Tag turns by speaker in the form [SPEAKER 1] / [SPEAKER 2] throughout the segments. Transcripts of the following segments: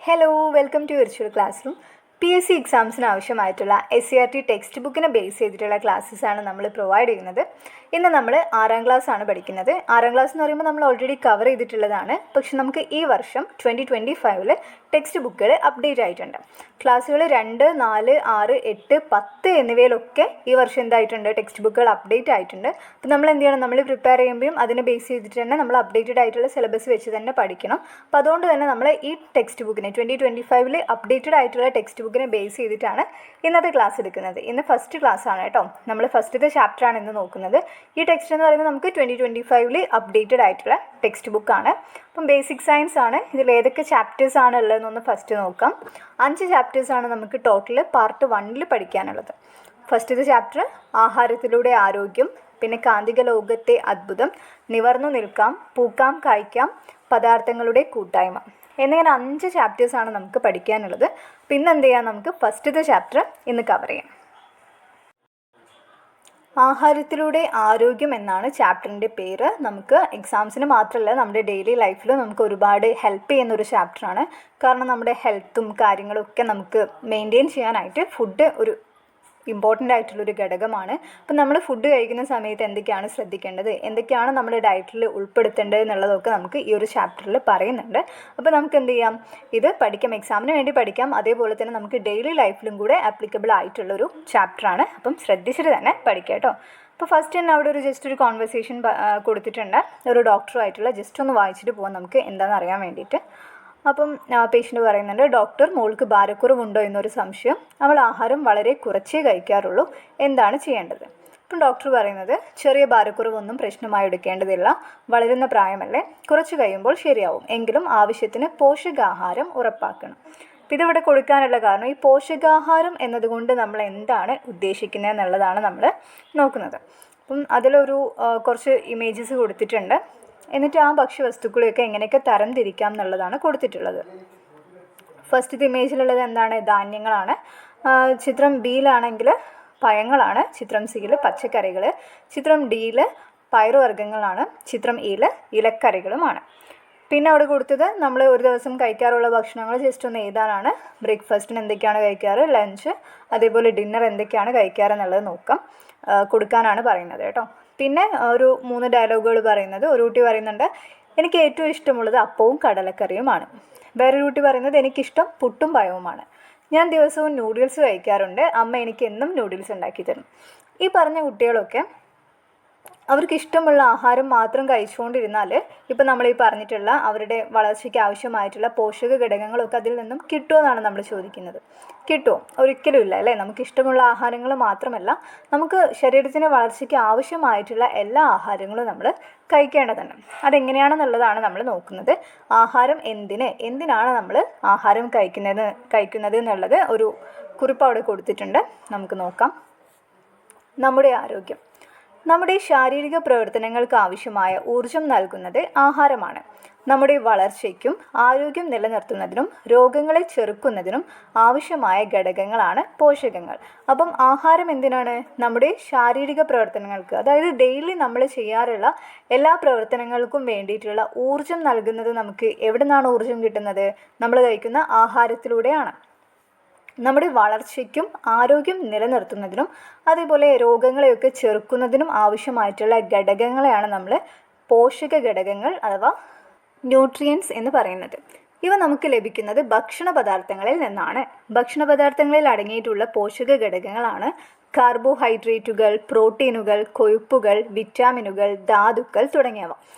[SPEAKER 1] Hello, welcome to virtual classroom. PSC എക്സാംസിന് ആവശ്യമായിട്ടുള്ള SCERT text ബുക്കിനെ base ചെയ്തിട്ടുള്ള ക്ലാസ്സസാണ് നമ്മൾ പ്രൊവൈഡ് ചെയ്യുന്നത്. ഇന്ന് നമ്മൾ 6ാം ക്ലാസ് ആണ് പഠിക്കുന്നത്. 6ാം ക്ലാസ് എന്ന് പറയുമ്പോൾ നമ്മൾ ഓൾറെഡി കവർ ചെയ്തിട്ടുള്ളതാണ്. പക്ഷെ നമുക്ക് ഈ വർഷം 2025 ടെക്സ്റ്റ് ബുക്കുകൾ അപ്ഡേറ്റ് ആയിട്ടുണ്ട്. ക്ലാസ്സുകൾ 2, 4, 6, 8, 10 എന്നിവയിലൊക്കെ ഈ വർഷം എന്തായിട്ടുണ്ട്, ടെക്സ്റ്റ് ബുക്കുകൾ അപ്ഡേറ്റ് ആയിട്ടുണ്ട്. അപ്പോൾ നമ്മൾ എന്ത് ചെയ്യണം, നമ്മൾ പ്രിപ്പയർ ചെയ്യുമ്പോഴും അതിനെ ബേസ് ചെയ്തിട്ട് തന്നെ നമ്മൾ അപ്ഡേറ്റഡ് ആയിട്ടുള്ള സിലബസ് വെച്ച് തന്നെ പഠിക്കണം. അപ്പോൾ അതുകൊണ്ട് തന്നെ നമ്മൾ ഈ ടെക്സ്റ്റ് ബുക്കിനെ 2025 അപ്ഡേറ്റഡ് ആയിട്ടുള്ള ടെക്സ്റ്റ് ബുക്കിനെ ബേസ് ചെയ്തിട്ടാണ് ഇന്നത്തെ ക്ലാസ് എടുക്കുന്നത്. ഇന്ന് ഫസ്റ്റ് ക്ലാസ് ആണ് കേട്ടോ. നമ്മൾ ഫസ്റ്റത്തെ ചാപ്റ്ററാണ് ഇന്ന് നോക്കുന്നത്. ഈ ടെക്സ്റ്റ് എന്ന് പറയുന്നത് നമുക്ക് 2025 അപ്ഡേറ്റഡ് ആയിട്ടുള്ള ടെക്സ്റ്റ് ബുക്കാണ്. അപ്പം ബേസിക് സയൻസ് ആണ്. ഇതിൽ ഏതൊക്കെ ചാപ്റ്റേഴ്സ് ആണ് ഉള്ളതെന്നൊന്ന് ഫസ്റ്റ് നോക്കാം. 5 ചാപ്റ്റേഴ്സാണ് നമുക്ക് ടോട്ടൽ പാർട്ട് 1 പഠിക്കാനുള്ളത്. ഫസ്റ്റത്തെ ചാപ്റ്റർ ആഹാരത്തിലൂടെ ആരോഗ്യം, പിന്നെ കാന്തിക ലോകത്തെ അത്ഭുതം, നിവർന്നു നിൽക്കാം, പൂക്കാം കായ്ക്കാം, പദാർത്ഥങ്ങളുടെ കൂട്ടായ്മ എന്നിങ്ങനെ 5 ചാപ്റ്റേഴ്സാണ് നമുക്ക് പഠിക്കാനുള്ളത്. പിന്നെ എന്ത് ചെയ്യാം, നമുക്ക് ഫസ്റ്റത്തെ ചാപ്റ്റർ ഇന്ന് കവർ ചെയ്യാം. ആഹാരത്തിലൂടെ ആരോഗ്യം എന്നാണ് ചാപ്റ്ററിൻ്റെ പേര്. നമുക്ക് എക്സാംസിന് മാത്രമല്ല നമ്മുടെ ഡെയിലി ലൈഫിൽ നമുക്ക് ഒരുപാട് ഹെൽപ്പ് ചെയ്യുന്നൊരു ചാപ്റ്ററാണ്. കാരണം നമ്മുടെ ഹെൽത്തും കാര്യങ്ങളും ഒക്കെ നമുക്ക് മെയിൻറ്റെയിൻ ചെയ്യാനായിട്ട് ഫുഡ് ഒരു ഇമ്പോർട്ടൻ്റ് ആയിട്ടുള്ളൊരു ഘടകമാണ്. അപ്പം നമ്മൾ ഫുഡ് കഴിക്കുന്ന സമയത്ത് എന്തൊക്കെയാണ് ശ്രദ്ധിക്കേണ്ടത്, എന്തൊക്കെയാണ് നമ്മുടെ ഡയറ്റിൽ ഉൾപ്പെടുത്തേണ്ടത് എന്നുള്ളതൊക്കെ നമുക്ക് ഈ ഒരു ചാപ്റ്ററിൽ പറയുന്നുണ്ട്. അപ്പോൾ നമുക്ക് എന്ത് ചെയ്യാം, ഇത് പഠിക്കാം, എക്സാമിന് വേണ്ടി പഠിക്കാം. അതേപോലെ തന്നെ നമുക്ക് ഡെയിലി ലൈഫിലും കൂടെ ആപ്ലിക്കബിൾ ആയിട്ടുള്ളൊരു ചാപ്റ്ററാണ്. അപ്പം ശ്രദ്ധിച്ചിട്ട് തന്നെ പഠിക്കാം കേട്ടോ. അപ്പോൾ ഫസ്റ്റ് തന്നെ അവിടെ ജസ്റ്റ് ഒരു കോൺവെർസേഷൻ കൊടുത്തിട്ടുണ്ട്. ഒരു ഡോക്ടറുമായിട്ടുള്ള ജസ്റ്റ് ഒന്ന് വായിച്ചിട്ട് പോകാം നമുക്ക് എന്താണെന്ന് അറിയാൻ വേണ്ടിയിട്ട്. അപ്പം പേഷ്യൻ്റ് പറയുന്നുണ്ട്, ഡോക്ടർ, മോൾക്ക് ഭാരക്കുറവുണ്ടോ എന്നൊരു സംശയം. അവൾ ആഹാരം വളരെ കുറച്ചേ കഴിക്കാറുള്ളൂ, എന്താണ് ചെയ്യേണ്ടത്? അപ്പം ഡോക്ടർ പറയുന്നത്, ചെറിയ ഭാരക്കുറവൊന്നും പ്രശ്നമായി എടുക്കേണ്ടതില്ല, വളരുന്ന പ്രായമല്ലേ, കുറച്ച് കഴിയുമ്പോൾ ശരിയാവും, എങ്കിലും ആവശ്യത്തിന് പോഷകാഹാരം ഉറപ്പാക്കണം. അപ്പം ഇതിവിടെ കൊടുക്കാനുള്ള കാരണം, ഈ പോഷകാഹാരം എന്നതുകൊണ്ട് നമ്മൾ എന്താണ് ഉദ്ദേശിക്കുന്നത് എന്നുള്ളതാണ് നമ്മൾ നോക്കുന്നത്. അപ്പം അതിലൊരു കുറച്ച് ഇമേജസ് കൊടുത്തിട്ടുണ്ട്. എന്നിട്ട് ആ ഭക്ഷ്യവസ്തുക്കളെയൊക്കെ എങ്ങനെയൊക്കെ തരം തിരിക്കാം എന്നുള്ളതാണ് കൊടുത്തിട്ടുള്ളത്. ഫസ്റ്റത്തെ ഇമേജിലുള്ളത് എന്താണ്, ധാന്യങ്ങളാണ്. ചിത്രം ബിയിലാണെങ്കിൽ പഴങ്ങളാണ്, ചിത്രം സിയിൽ പച്ചക്കറികൾ, ചിത്രം ഡിയിൽ പയറുവർഗ്ഗങ്ങളാണ്, ചിത്രം ഇയിൽ ഇലക്കറികളുമാണ്. പിന്നെ അവിടെ കൊടുത്തത് നമ്മൾ ഒരു ദിവസം കഴിക്കാറുള്ള ഭക്ഷണങ്ങൾ ജസ്റ്റ് ഒന്ന് എഴുതാനാണ്. ബ്രേക്ക്ഫാസ്റ്റിന് എന്തൊക്കെയാണ് കഴിക്കാറ്, ലഞ്ച്, അതേപോലെ ഡിന്നർ എന്തൊക്കെയാണ് കഴിക്കാറ് എന്നുള്ളത് നോക്കാം, കൊടുക്കാനാണ് പറയുന്നത് കേട്ടോ. പിന്നെ ഒരു 3 ഡയലോഗുകൾ പറയുന്നത്, ഒരു കുട്ടി പറയുന്നുണ്ട്, എനിക്ക് ഏറ്റവും ഇഷ്ടമുള്ളത് അപ്പവും കടലക്കറിയുമാണ്. വേറൊരു കുട്ടി പറയുന്നത്, എനിക്കിഷ്ടം പുട്ടും പഴവുമാണ്. ഞാൻ ദിവസവും നൂഡിൽസ് കഴിക്കാറുണ്ട്, അമ്മ എനിക്ക് എന്നും നൂഡിൽസ് ഉണ്ടാക്കി തരും. ഈ പറഞ്ഞ കുട്ടികളൊക്കെ അവർക്ക് ഇഷ്ടമുള്ള ആഹാരം മാത്രം കഴിച്ചുകൊണ്ടിരുന്നാൽ ഇപ്പം നമ്മൾ ഈ പറഞ്ഞിട്ടുള്ള അവരുടെ വളർച്ചയ്ക്ക് ആവശ്യമായിട്ടുള്ള പോഷക ഘടകങ്ങളൊക്കെ അതിൽ നിന്നും കിട്ടുമെന്നാണ് നമ്മൾ ചോദിക്കുന്നത്. കിട്ടുമോ? ഒരിക്കലും ഇല്ല അല്ലേ. നമുക്ക് ഇഷ്ടമുള്ള ആഹാരങ്ങൾ മാത്രമല്ല, നമുക്ക് ശരീരത്തിൻ്റെ വളർച്ചയ്ക്ക് ആവശ്യമായിട്ടുള്ള എല്ലാ ആഹാരങ്ങളും നമ്മൾ കഴിക്കേണ്ടതുണ്ട്. അതെങ്ങനെയാണെന്നുള്ളതാണ് നമ്മൾ നോക്കുന്നത്. ആഹാരം എന്തിനാണ് നമ്മൾ ആഹാരം കഴിക്കുന്നത് എന്നുള്ളത് ഒരു കുറിപ്പ് അവിടെ കൊടുത്തിട്ടുണ്ട്, നമുക്ക് നോക്കാം. നമ്മുടെ ആരോഗ്യം. നമ്മുടെ ശാരീരിക പ്രവർത്തനങ്ങൾക്ക് ആവശ്യമായ ഊർജം നൽകുന്നത് ആഹാരമാണ്. നമ്മുടെ വളർച്ചയ്ക്കും ആരോഗ്യം നിലനിർത്തുന്നതിനും രോഗങ്ങളെ ചെറുക്കുന്നതിനും ആവശ്യമായ ഘടകങ്ങളാണ് പോഷകങ്ങൾ. അപ്പം ആഹാരം എന്തിനാണ്? നമ്മുടെ ശാരീരിക പ്രവർത്തനങ്ങൾക്ക്, അതായത് ഡെയിലി നമ്മൾ ചെയ്യാറുള്ള എല്ലാ പ്രവർത്തനങ്ങൾക്കും വേണ്ടിയിട്ടുള്ള ഊർജം നൽകുന്നത് നമുക്ക് എവിടെ നിന്നാണ് ഊർജം കിട്ടുന്നത്? നമ്മൾ കഴിക്കുന്ന ആഹാരത്തിലൂടെയാണ്. നമ്മുടെ വളർച്ചയ്ക്കും ആരോഗ്യം നിലനിർത്തുന്നതിനും അതേപോലെ രോഗങ്ങളെയൊക്കെ ചെറുക്കുന്നതിനും ആവശ്യമായിട്ടുള്ള ഘടകങ്ങളെയാണ് നമ്മൾ പോഷക ഘടകങ്ങൾ അഥവാ ന്യൂട്രിയൻസ് എന്ന് പറയുന്നത്. ഇവ നമുക്ക് ലഭിക്കുന്നത് ഭക്ഷണ പദാർത്ഥങ്ങളിൽ നിന്നാണ്. ഭക്ഷണ പദാർത്ഥങ്ങളിൽ അടങ്ങിയിട്ടുള്ള പോഷക ഘടകങ്ങളാണ് കാർബോഹൈഡ്രേറ്റുകൾ, പ്രോട്ടീനുകൾ, കൊഴുപ്പുകൾ, വിറ്റാമിനുകൾ, ധാതുക്കൾ തുടങ്ങിയവ.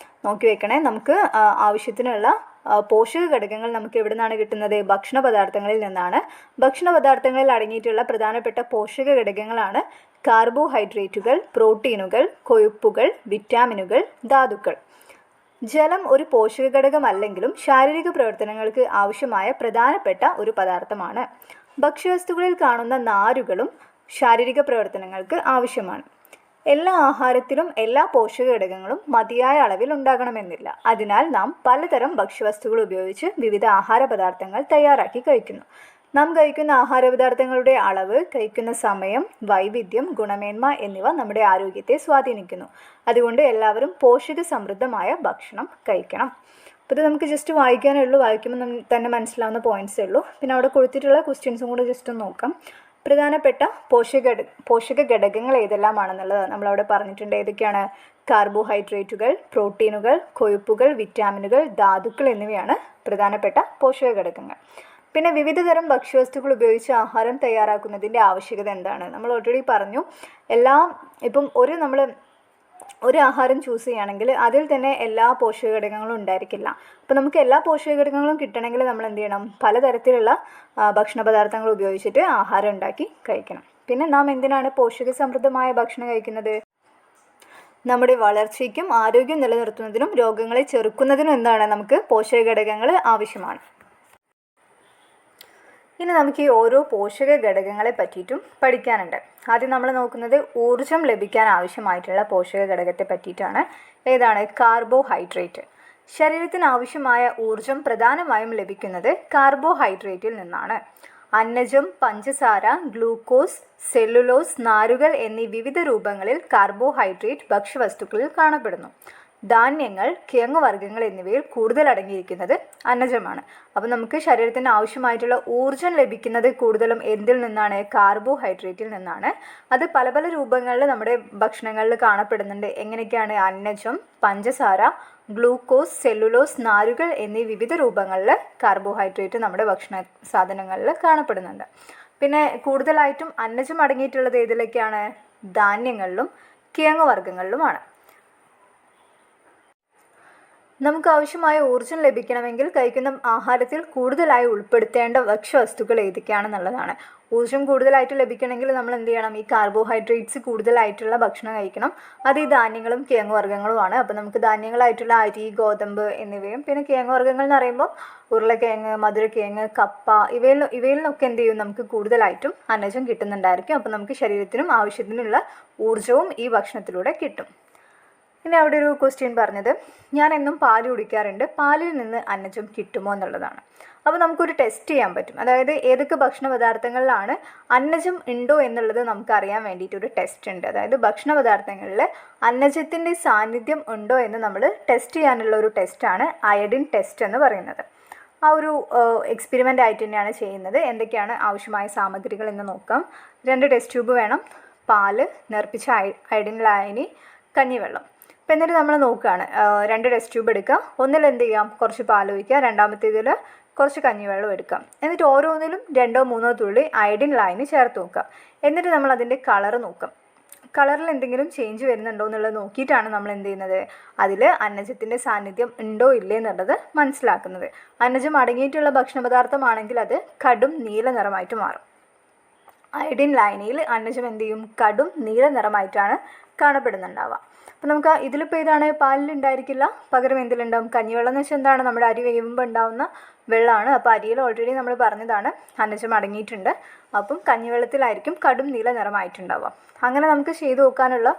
[SPEAKER 1] നോക്കി വെക്കണേ, നമുക്ക് ആവശ്യത്തിനുള്ള പോഷക ഘടകങ്ങൾ നമുക്ക് എവിടെ നിന്നാണ് കിട്ടുന്നത്? ഭക്ഷണ പദാർത്ഥങ്ങളിൽ നിന്നാണ്. ഭക്ഷണ പദാർത്ഥങ്ങളിൽ അടങ്ങിയിട്ടുള്ള പ്രധാനപ്പെട്ട പോഷക ഘടകങ്ങളാണ് കാർബോഹൈഡ്രേറ്റുകൾ, പ്രോട്ടീനുകൾ, കൊഴുപ്പുകൾ, വിറ്റാമിനുകൾ, ധാതുക്കൾ. ജലം ഒരു പോഷക ഘടകമല്ലെങ്കിലും ശാരീരിക പ്രവർത്തനങ്ങൾക്ക് ആവശ്യമായ പ്രധാനപ്പെട്ട ഒരു പദാർത്ഥമാണ്. ഭക്ഷ്യവസ്തുക്കളിൽ കാണുന്ന നാരുകളും ശാരീരിക പ്രവർത്തനങ്ങൾക്ക് ആവശ്യമാണ്. എല്ലാ ആഹാരത്തിലും എല്ലാ പോഷക ഘടകങ്ങളും മതിയായ അളവിൽ ഉണ്ടാകണമെന്നില്ല. അതിനാൽ നാം പലതരം ഭക്ഷ്യവസ്തുക്കൾ ഉപയോഗിച്ച് വിവിധ ആഹാര പദാർത്ഥങ്ങൾ തയ്യാറാക്കി കഴിക്കുന്നു. നാം കഴിക്കുന്ന ആഹാര പദാർത്ഥങ്ങളുടെ അളവ്, കഴിക്കുന്ന സമയം, വൈവിധ്യം, ഗുണമേന്മ എന്നിവ നമ്മുടെ ആരോഗ്യത്തെ സ്വാധീനിക്കുന്നു. അതുകൊണ്ട് എല്ലാവരും പോഷക സമൃദ്ധമായ ഭക്ഷണം കഴിക്കണം. അപ്പോൾ ഇത് നമുക്ക് ജസ്റ്റ് വായിക്കാനേ ഉള്ളൂ, വായിക്കുമ്പോൾ തന്നെ മനസ്സിലാവുന്ന പോയിൻറ്റ്സേ ഉള്ളൂ. പിന്നെ അവിടെ കൊടുത്തിട്ടുള്ള ക്വസ്റ്റ്യൻസും കൂടെ ജസ്റ്റ് ഒന്ന് നോക്കാം. പ്രധാനപ്പെട്ട പോഷക ഘടകങ്ങൾ ഏതെല്ലാമാണെന്നുള്ളത് നമ്മളവിടെ പറഞ്ഞിട്ടുണ്ട്. ഏതൊക്കെയാണ്? കാർബോഹൈഡ്രേറ്റുകൾ, പ്രോട്ടീനുകൾ, കൊഴുപ്പുകൾ, വിറ്റാമിനുകൾ, ധാതുക്കൾ എന്നിവയാണ് പ്രധാനപ്പെട്ട പോഷക ഘടകങ്ങൾ. പിന്നെ വിവിധ തരം ഭക്ഷ്യവസ്തുക്കൾ ഉപയോഗിച്ച് ആഹാരം തയ്യാറാക്കുന്നതിൻ്റെ ആവശ്യകത എന്താണ്? നമ്മൾ ഓൾറെഡി പറഞ്ഞു. ഇപ്പം നമ്മൾ ഒരു ആഹാരം ചൂസ് ചെയ്യുകയാണെങ്കിൽ അതിൽ തന്നെ എല്ലാ പോഷക ഘടകങ്ങളും ഉണ്ടായിരിക്കില്ല. അപ്പോൾ നമുക്ക് എല്ലാ പോഷക ഘടകങ്ങളും കിട്ടണമെങ്കിൽ നമ്മൾ എന്ത് ചെയ്യണം? പലതരത്തിലുള്ള ഭക്ഷണ പദാർത്ഥങ്ങൾ ഉപയോഗിച്ചിട്ട് ആഹാരം ഉണ്ടാക്കി കഴിക്കണം. പിന്നെ നാം എന്തിനാണ് പോഷക സമൃദ്ധമായ ഭക്ഷണം കഴിക്കുന്നത്? നമ്മുടെ വളർച്ചയ്ക്കും ആരോഗ്യം നിലനിർത്തുന്നതിനും രോഗങ്ങളെ ചെറുക്കുന്നതിനും എന്താണ്? നമുക്ക് പോഷക ഘടകങ്ങൾ ആവശ്യമാണ്. ഇനി നമുക്ക് ഈ ഓരോ പോഷക ഘടകങ്ങളെ പറ്റിയിട്ടും പഠിക്കാനുണ്ട്. ആദ്യം നമ്മൾ നോക്കുന്നത് ഊർജം ലഭിക്കാൻ ആവശ്യമായിട്ടുള്ള പോഷക ഘടകത്തെ പറ്റിയിട്ടാണ്. ഏതാണ്? കാർബോഹൈഡ്രേറ്റ്. ശരീരത്തിന് ആവശ്യമായ ഊർജം പ്രധാനമായും ലഭിക്കുന്നത് കാർബോഹൈഡ്രേറ്റിൽ നിന്നാണ്. അന്നജം, പഞ്ചസാര, ഗ്ലൂക്കോസ്, സെല്ലുലോസ്, നാരുകൾ എന്നീ വിവിധ രൂപങ്ങളിൽ കാർബോഹൈഡ്രേറ്റ് ഭക്ഷ്യവസ്തുക്കളിൽ കാണപ്പെടുന്നു. ധാന്യങ്ങൾ, കിഴങ്ങുവർഗ്ഗങ്ങൾ എന്നിവയിൽ കൂടുതൽ അടങ്ങിയിരിക്കുന്നത് അന്നജമാണ്. അപ്പോൾ നമുക്ക് ശരീരത്തിന് ആവശ്യമായിട്ടുള്ള ഊർജ്ജം ലഭിക്കുന്നത് കൂടുതലും എന്തിൽ നിന്നാണ്? കാർബോഹൈഡ്രേറ്റിൽ നിന്നാണ്. അത് പല പല രൂപങ്ങളിൽ നമ്മുടെ ഭക്ഷണങ്ങളിൽ കാണപ്പെടുന്നുണ്ട്. എങ്ങനെയൊക്കെയാണ്? അന്നജം, പഞ്ചസാര, ഗ്ലൂക്കോസ്, സെല്ലുലോസ്, നാരുകൾ എന്നീ വിവിധ രൂപങ്ങളിൽ കാർബോഹൈഡ്രേറ്റ് നമ്മുടെ ഭക്ഷണ സാധനങ്ങളിൽ കാണപ്പെടുന്നുണ്ട്. പിന്നെ കൂടുതലായിട്ടും അന്നജം അടങ്ങിയിട്ടുള്ളത് ഏതിലൊക്കെയാണ്? ധാന്യങ്ങളിലും കിഴങ്ങുവർഗ്ഗങ്ങളിലുമാണ്. നമുക്ക് ആവശ്യമായ ഊർജ്ജം ലഭിക്കണമെങ്കിൽ കഴിക്കുന്ന ആഹാരത്തിൽ കൂടുതലായി ഉൾപ്പെടുത്തേണ്ട ഭക്ഷ്യവസ്തുക്കൾ ഏതൊക്കെയാണെന്നുള്ളതാണ്. ഊർജ്ജം കൂടുതലായിട്ട് ലഭിക്കണമെങ്കിൽ നമ്മൾ എന്ത് ചെയ്യണം? ഈ കാർബോഹൈഡ്രേറ്റ്സ് കൂടുതലായിട്ടുള്ള ഭക്ഷണം കഴിക്കണം. അത് ഈ ധാന്യങ്ങളും കിഴങ്ങുവർഗ്ഗങ്ങളുമാണ്. അപ്പോൾ നമുക്ക് ധാന്യങ്ങളായിട്ടുള്ള അരി, ഗോതമ്പ് എന്നിവയും, പിന്നെ കിഴങ്ങുവർഗ്ഗങ്ങൾ എന്ന് പറയുമ്പോൾ ഉരുളക്കിഴങ്ങ്, മധുരക്കിഴങ്ങ്, കപ്പ, ഇവയിലൊക്കെ എന്ത് ചെയ്യും? നമുക്ക് കൂടുതലായിട്ടും അന്നജം കിട്ടുന്നുണ്ടായിരിക്കും. അപ്പോൾ നമുക്ക് ശരീരത്തിനും ആവശ്യത്തിനുള്ള ഊർജ്ജവും ഈ ഭക്ഷണത്തിലൂടെ കിട്ടും. ഇനി അവിടെ ഒരു ക്വസ്റ്റ്യൻ പറഞ്ഞത്, ഞാൻ എന്നും പാൽ കുടിക്കാറുണ്ട്, പാലിൽ നിന്ന് അന്നജം കിട്ടുമോ എന്നുള്ളതാണ്. അപ്പോൾ നമുക്കൊരു ടെസ്റ്റ് ചെയ്യാൻ പറ്റും. അതായത് ഏതൊക്കെ ഭക്ഷണ പദാർത്ഥങ്ങളിലാണ് അന്നജം ഉണ്ടോ എന്നുള്ളത് നമുക്കറിയാൻ വേണ്ടിയിട്ടൊരു ടെസ്റ്റ് ഉണ്ട്. അതായത് ഭക്ഷണ പദാർത്ഥങ്ങളിൽ അന്നജത്തിൻ്റെ സാന്നിധ്യം ഉണ്ടോ എന്ന് നമ്മൾ ടെസ്റ്റ് ചെയ്യാനുള്ള ഒരു ടെസ്റ്റാണ് അയഡിൻ ടെസ്റ്റ് എന്ന് പറയുന്നത്. ആ ഒരു എക്സ്പെരിമെൻ്റ് ആയിട്ട് തന്നെയാണ് ചെയ്യുന്നത്. എന്തൊക്കെയാണ് ആവശ്യമായ സാമഗ്രികൾ എന്ന് നോക്കാം. 2 ടെസ്റ്റ് ട്യൂബ് വേണം, പാല്, നേർപ്പിച്ച അയഡിൻ ലായനി, കഞ്ഞിവെള്ളം. അപ്പോൾ എന്നിട്ട് നമ്മൾ നോക്കുകയാണ്. 2 ടെസ്റ്റ് ട്യൂബ് എടുക്കുക. ഒന്നിൽ എന്ത് ചെയ്യാം? കുറച്ച് പാൽ ഒഴിക്കുക. രണ്ടാമത്തേതിൽ കുറച്ച് കഞ്ഞിവെള്ളം എടുക്കാം. എന്നിട്ട് ഓരോന്നിലും 2-3 തുള്ളി അയഡിൻ ലായനി ചേർത്ത് നോക്കുക. എന്നിട്ട് നമ്മൾ അതിൻ്റെ കളറ് നോക്കാം. കളറിൽ എന്തെങ്കിലും ചേഞ്ച് വരുന്നുണ്ടോ എന്നുള്ളത് നോക്കിയിട്ടാണ് നമ്മൾ എന്ത് ചെയ്യുന്നത്? അതിൽ അന്നജത്തിൻ്റെ സാന്നിധ്യം ഉണ്ടോ ഇല്ലേ എന്നുള്ളത് മനസ്സിലാക്കുന്നത്. അന്നജം അടങ്ങിയിട്ടുള്ള ഭക്ഷണ പദാർത്ഥമാണെങ്കിൽ അത് കടും നീല നിറമായിട്ട് മാറും. അയഡിൻ ലായനിയിൽ അന്നജം എന്ത് ചെയ്യും? കടും നീല നിറമായിട്ടാണ് കാണപ്പെടുന്നുണ്ടാവുക. അപ്പോൾ നമുക്ക് ഇതിലിപ്പോൾ ഏതാണ്? പാലിലുണ്ടായിരിക്കില്ല, പകരം എന്തിലുണ്ടാവും? കഞ്ഞിവെള്ളം എന്ന് വെച്ചാൽ എന്താണ്? നമ്മുടെ അരി വേവുമ്പോൾ ഉണ്ടാവുന്ന വെള്ളമാണ്. അപ്പോൾ അരിയിൽ ഓൾറെഡി നമ്മൾ പറഞ്ഞതാണ് അന്നജം അടങ്ങിയിട്ടുണ്ട്. അപ്പം കഞ്ഞിവെള്ളത്തിലായിരിക്കും കടും നീല നിറമായിട്ടുണ്ടാവുക. അങ്ങനെ നമുക്ക് ചെയ്തു നോക്കാനുള്ള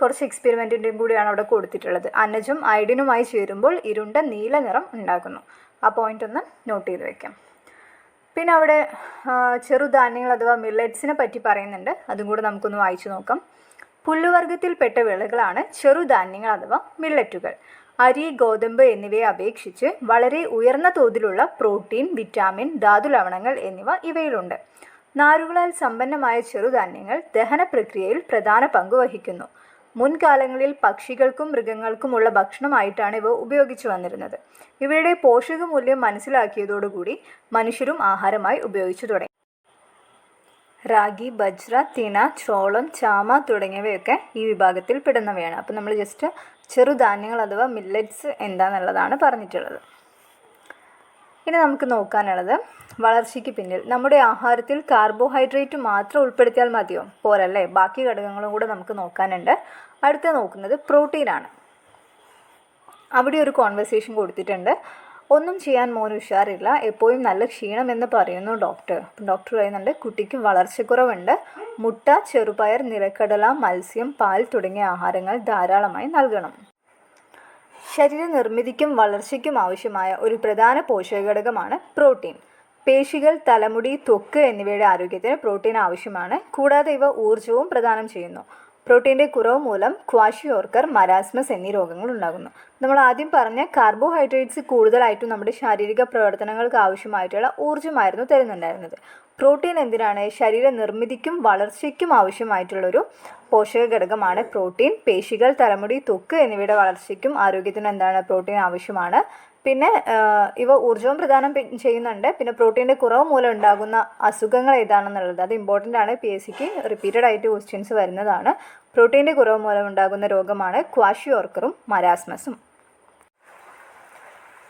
[SPEAKER 1] കുറച്ച് എക്സ്പെരിമെൻറ്റിൻ്റെയും കൂടിയാണ് അവിടെ കൊടുത്തിട്ടുള്ളത്. അന്നജം അയഡിനുമായി ചേരുമ്പോൾ ഇരുണ്ട നീല നിറം ഉണ്ടാകുന്നു. ആ പോയിൻ്റ് ഒന്ന് നോട്ട് ചെയ്ത് വയ്ക്കാം. പിന്നെ അവിടെ ചെറുധാന്യങ്ങൾ അഥവാ മില്ലറ്റ്സിനെ പറ്റി പറയുന്നുണ്ട്. അതും കൂടെ നമുക്കൊന്ന് വായിച്ചു നോക്കാം. പുല്ലുവർഗ്ഗത്തിൽപ്പെട്ട വിളകളാണ് ചെറുധാന്യങ്ങൾ അഥവാ മില്ലറ്റുകൾ. അരി, ഗോതമ്പ് എന്നിവയെ അപേക്ഷിച്ച് വളരെ ഉയർന്ന തോതിലുള്ള പ്രോട്ടീൻ, വിറ്റാമിൻ, ധാതുലവണങ്ങൾ എന്നിവ ഇവയിലുണ്ട്. നാരുകളാൽ സമ്പന്നമായ ചെറുധാന്യങ്ങൾ ദഹന പ്രക്രിയയിൽ പ്രധാന പങ്ക് വഹിക്കുന്നു. മുൻകാലങ്ങളിൽ പക്ഷികൾക്കും മൃഗങ്ങൾക്കുമുള്ള ഭക്ഷണമായിട്ടാണ് ഇവ ഉപയോഗിച്ചു വന്നിരുന്നത്. ഇവയുടെ പോഷകമൂല്യം മനസ്സിലാക്കിയതോടുകൂടി മനുഷ്യരും ആഹാരമായി ഉപയോഗിച്ചു തുടങ്ങി. റാഗി, ബജ്ര, തിന, ചോളം, ചാമ തുടങ്ങിയവയൊക്കെ ഈ വിഭാഗത്തിൽ പെടുന്നവയാണ്. അപ്പോൾ നമ്മൾ ജസ്റ്റ് ചെറുധാന്യങ്ങൾ അഥവാ മില്ലറ്റ്സ് എന്താണെന്നുള്ളതാണ് പറഞ്ഞിട്ടുള്ളത്. ഇനി നമുക്ക് നോക്കാനുള്ളത് വളർച്ചയ്ക്ക് പിന്നിൽ നമ്മുടെ ആഹാരത്തിൽ കാർബോഹൈഡ്രേറ്റ് മാത്രം ഉൾപ്പെടുത്തിയാൽ മതിയോ? പോരല്ലേ, ബാക്കി ഘടകങ്ങളും കൂടെ നമുക്ക് നോക്കാനുണ്ട്. അടുത്ത നോക്കുന്നത് പ്രോട്ടീനാണ്. അവിടെ ഒരു കോൺവെർസേഷൻ കൊടുത്തിട്ടുണ്ട്. ഒന്നും ചെയ്യാൻ മോന് ഉഷാറില്ല, എപ്പോഴും നല്ല ക്ഷീണമെന്ന് പറയുന്നു ഡോക്ടർ. ഡോക്ടർ പറയുന്നുണ്ട് കുട്ടിക്ക് വളർച്ചക്കുറവുണ്ട്, മുട്ട, ചെറുപയർ, നിലക്കടല, മത്സ്യം, പാൽ തുടങ്ങിയ ആഹാരങ്ങൾ ധാരാളമായി നൽകണം. ശരീര നിർമ്മിതിക്കും വളർച്ചയ്ക്കും ആവശ്യമായ ഒരു പ്രധാന പോഷകഘടകമാണ് പ്രോട്ടീൻ. പേശികൾ, തലമുടി, ത്വക്ക് എന്നിവയുടെ ആരോഗ്യത്തിന് പ്രോട്ടീൻ ആവശ്യമാണ്. കൂടാതെ ഇവ ഊർജ്ജവും പ്രദാനം ചെയ്യുന്നു. പ്രോട്ടീൻ്റെ കുറവ് മൂലം ക്വാഷിയോർക്കർ, മരാസ്മസ് എന്നീ രോഗങ്ങൾ ഉണ്ടാകുന്നു. നമ്മൾ ആദ്യം പറഞ്ഞ കാർബോഹൈഡ്രേറ്റ്സ് കൂടുതലായിട്ടും നമ്മുടെ ശാരീരിക പ്രവർത്തനങ്ങൾക്ക് ആവശ്യമായിട്ടുള്ള ഊർജ്ജമായിരുന്നു തരുന്നുണ്ടായിരുന്നത്. പ്രോട്ടീൻ എന്തിനാണ്? ശരീര നിർമ്മിതിക്കും വളർച്ചയ്ക്കും ആവശ്യമായിട്ടുള്ളൊരു പോഷക ഘടകമാണ് പ്രോട്ടീൻ. പേശികൾ, തലമുടി, ത്വക്ക് എന്നിവയുടെ വളർച്ചയ്ക്കും ആരോഗ്യത്തിനും എന്താണ് പ്രോട്ടീൻ ആവശ്യമാണ്. പിന്നെ ഇവ ഊർജ്ജവും പ്രദാനം ചെയ്യുന്നുണ്ട്. പിന്നെ പ്രോട്ടീൻ്റെ കുറവ് മൂലം ഉണ്ടാകുന്ന അസുഖങ്ങൾ ഏതാണെന്നുള്ളത് അത് ഇമ്പോർട്ടൻ്റ് ആണ്. PSCക്ക് റിപ്പീറ്റഡ് ആയിട്ട് ക്വസ്റ്റ്യൻസ് വരുന്നതാണ്. പ്രോട്ടീൻ്റെ കുറവ് മൂലം ഉണ്ടാകുന്ന രോഗമാണ് ക്വാഷിയോർക്കറും മരാസ്മസും.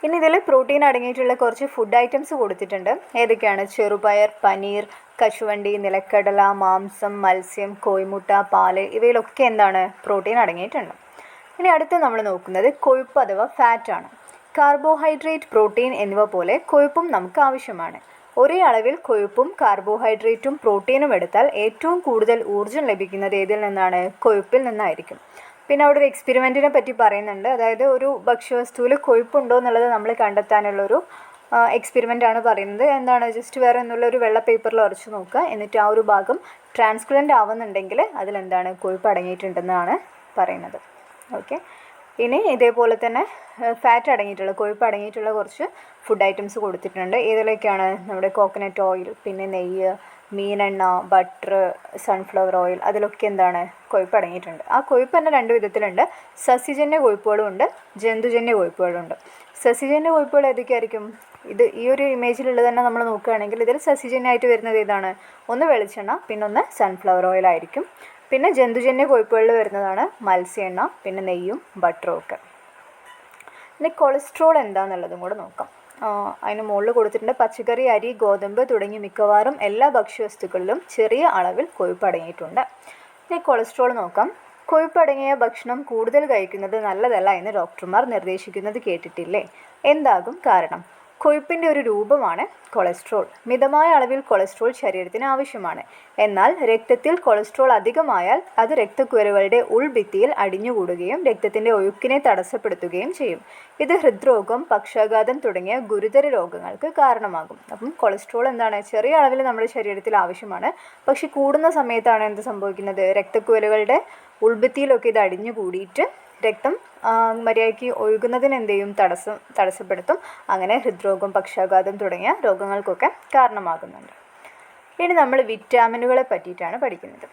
[SPEAKER 1] ഇനി ഇതിൽ പ്രോട്ടീൻ അടങ്ങിയിട്ടുള്ള കുറച്ച് ഫുഡ് ഐറ്റംസ് കൊടുത്തിട്ടുണ്ട്. ഏതൊക്കെയാണ്? ചെറുപയർ, പനീർ, കശുവണ്ടി, നിലക്കടല, മാംസം, മത്സ്യം, കോഴിമുട്ട, പാല് ഇവയിലൊക്കെ എന്താണ് പ്രോട്ടീൻ അടങ്ങിയിട്ടുണ്ട്. ഇനി അടുത്ത് നമ്മൾ നോക്കുന്നത് കൊഴുപ്പ് അഥവാ ഫാറ്റാണ്. കാർബോഹൈഡ്രേറ്റ്, പ്രോട്ടീൻ എന്നിവ പോലെ കൊഴുപ്പും നമുക്ക് ആവശ്യമാണ്. ഒരേ അളവിൽ കൊഴുപ്പും കാർബോഹൈഡ്രേറ്റും പ്രോട്ടീനും എടുത്താൽ ഏറ്റവും കൂടുതൽ ഊർജ്ജം ലഭിക്കുന്നത് ഏതിൽ നിന്നാണ്? കൊഴുപ്പിൽ നിന്നായിരിക്കും. പിന്നെ അവിടെ ഒരു എക്സ്പെരിമെൻറ്റിനെ പറ്റി പറയുന്നുണ്ട്. അതായത് ഒരു ഭക്ഷ്യവസ്തുവിൽ കൊഴുപ്പുണ്ടോ എന്നുള്ളത് നമ്മൾ കണ്ടെത്താനുള്ളൊരു എക്സ്പെരിമെൻ്റ് ആണ് പറയുന്നത്. എന്താണ്? ജസ്റ്റ് വേറെ എന്നുള്ളൊരു വെള്ള പേപ്പറിൽ ഉറച്ച് നോക്കുക. എന്നിട്ട് ആ ഒരു ഭാഗം ട്രാൻസ്പെറൻ്റ് ആവുന്നുണ്ടെങ്കിൽ അതിലെന്താണ് കൊഴുപ്പ് അടങ്ങിയിട്ടുണ്ടെന്നാണ് പറയുന്നത്. ഓക്കെ. ഇനി ഇതേപോലെ തന്നെ ഫാറ്റ് അടങ്ങിയിട്ടുള്ള, കൊഴുപ്പ് അടങ്ങിയിട്ടുള്ള കുറച്ച് ഫുഡ് ഐറ്റംസ് കൊടുത്തിട്ടുണ്ട്. ഏതിലേക്കാണ്? നമ്മുടെ കോക്കനട്ട് ഓയിൽ, പിന്നെ നെയ്യ്, മീനെണ്ണ, ബട്ടർ, സൺഫ്ലവർ ഓയിൽ, അതിലൊക്കെ എന്താണ് കൊഴുപ്പ് അടങ്ങിയിട്ടുണ്ട്. ആ കൊഴുപ്പ് തന്നെ 2 വിധത്തിലുണ്ട്. സസ്യജന്യ കൊഴുപ്പുകളും ഉണ്ട്, ജന്തുജന്യ കൊഴുപ്പുകളും ഉണ്ട്. സസ്യജന്യ കൊഴുപ്പുകൾ ഏതൊക്കെയായിരിക്കും? ഇത് ഈ ഒരു ഇമേജിലുള്ളത് തന്നെ നമ്മൾ നോക്കുകയാണെങ്കിൽ ഇതിൽ സസ്യജന്യമായിട്ട് വരുന്നത് ഏതാണ്? ഒന്ന് വെളിച്ചെണ്ണ, പിന്നെ ഒന്ന് സൺഫ്ലവർ ഓയിൽ ആയിരിക്കും. പിന്നെ ജന്തുജന്യ കൊഴുപ്പുകളിൽ വരുന്നതാണ് മത്സ്യ എണ്ണ, പിന്നെ നെയ്യും ബട്ടറും ഒക്കെ. ഇനി കൊളസ്ട്രോൾ എന്താണെന്നുള്ളതും കൂടെ നോക്കാം. അതിന് മുകളിൽ കൊടുത്തിട്ടുണ്ട് പച്ചക്കറി, അരി, ഗോതമ്പ് തുടങ്ങി മിക്കവാറും എല്ലാ ഭക്ഷ്യവസ്തുക്കളിലും ചെറിയ അളവിൽ കൊഴുപ്പ് അടങ്ങിയിട്ടുണ്ട്. ഇനി കൊളസ്ട്രോൾ നോക്കാം. കൊഴുപ്പടങ്ങിയ ഭക്ഷണം കൂടുതൽ കഴിക്കുന്നത് നല്ലതല്ല എന്ന് ഡോക്ടർമാർ നിർദ്ദേശിക്കുന്നത് കേട്ടിട്ടില്ലേ? എന്താകും കാരണം? കൊഴുപ്പിൻ്റെ ഒരു രൂപമാണ് കൊളസ്ട്രോൾ. മിതമായ അളവിൽ കൊളസ്ട്രോൾ ശരീരത്തിന് ആവശ്യമാണ്. എന്നാൽ രക്തത്തിൽ കൊളസ്ട്രോൾ അധികമായാൽ അത് രക്തക്കുഴലുകളുടെ ഉൾഭിത്തിയിൽ അടിഞ്ഞുകൂടുകയും രക്തത്തിൻ്റെ ഒഴുക്കിനെ തടസ്സപ്പെടുത്തുകയും ചെയ്യും. ഇത് ഹൃദ്രോഗം, പക്ഷാഘാതം തുടങ്ങിയ ഗുരുതര രോഗങ്ങൾക്ക് കാരണമാകും. അപ്പം കൊളസ്ട്രോൾ എന്താണ്? ചെറിയ അളവിൽ നമ്മുടെ ശരീരത്തിൽ ആവശ്യമാണ്. പക്ഷെ കൂടുന്ന സമയത്താണ് എന്ത് സംഭവിക്കുന്നത്? രക്തക്കുഴലുകളുടെ ഉൾഭിത്തിയിലൊക്കെ ഇത് അടിഞ്ഞുകൂടിയിട്ട് രക്തം മര്യാദയ്ക്ക് ഒഴുകുന്നതിന് എന്ത് ചെയ്യും? തടസ്സപ്പെടുത്തും. അങ്ങനെ ഹൃദ്രോഗം, പക്ഷാഘാതം തുടങ്ങിയ രോഗങ്ങൾക്കൊക്കെ കാരണമാകുന്നുണ്ട്. ഇനി നമ്മൾ വിറ്റാമിനുകളെ പറ്റിയിട്ടാണ് പഠിക്കുന്നത്.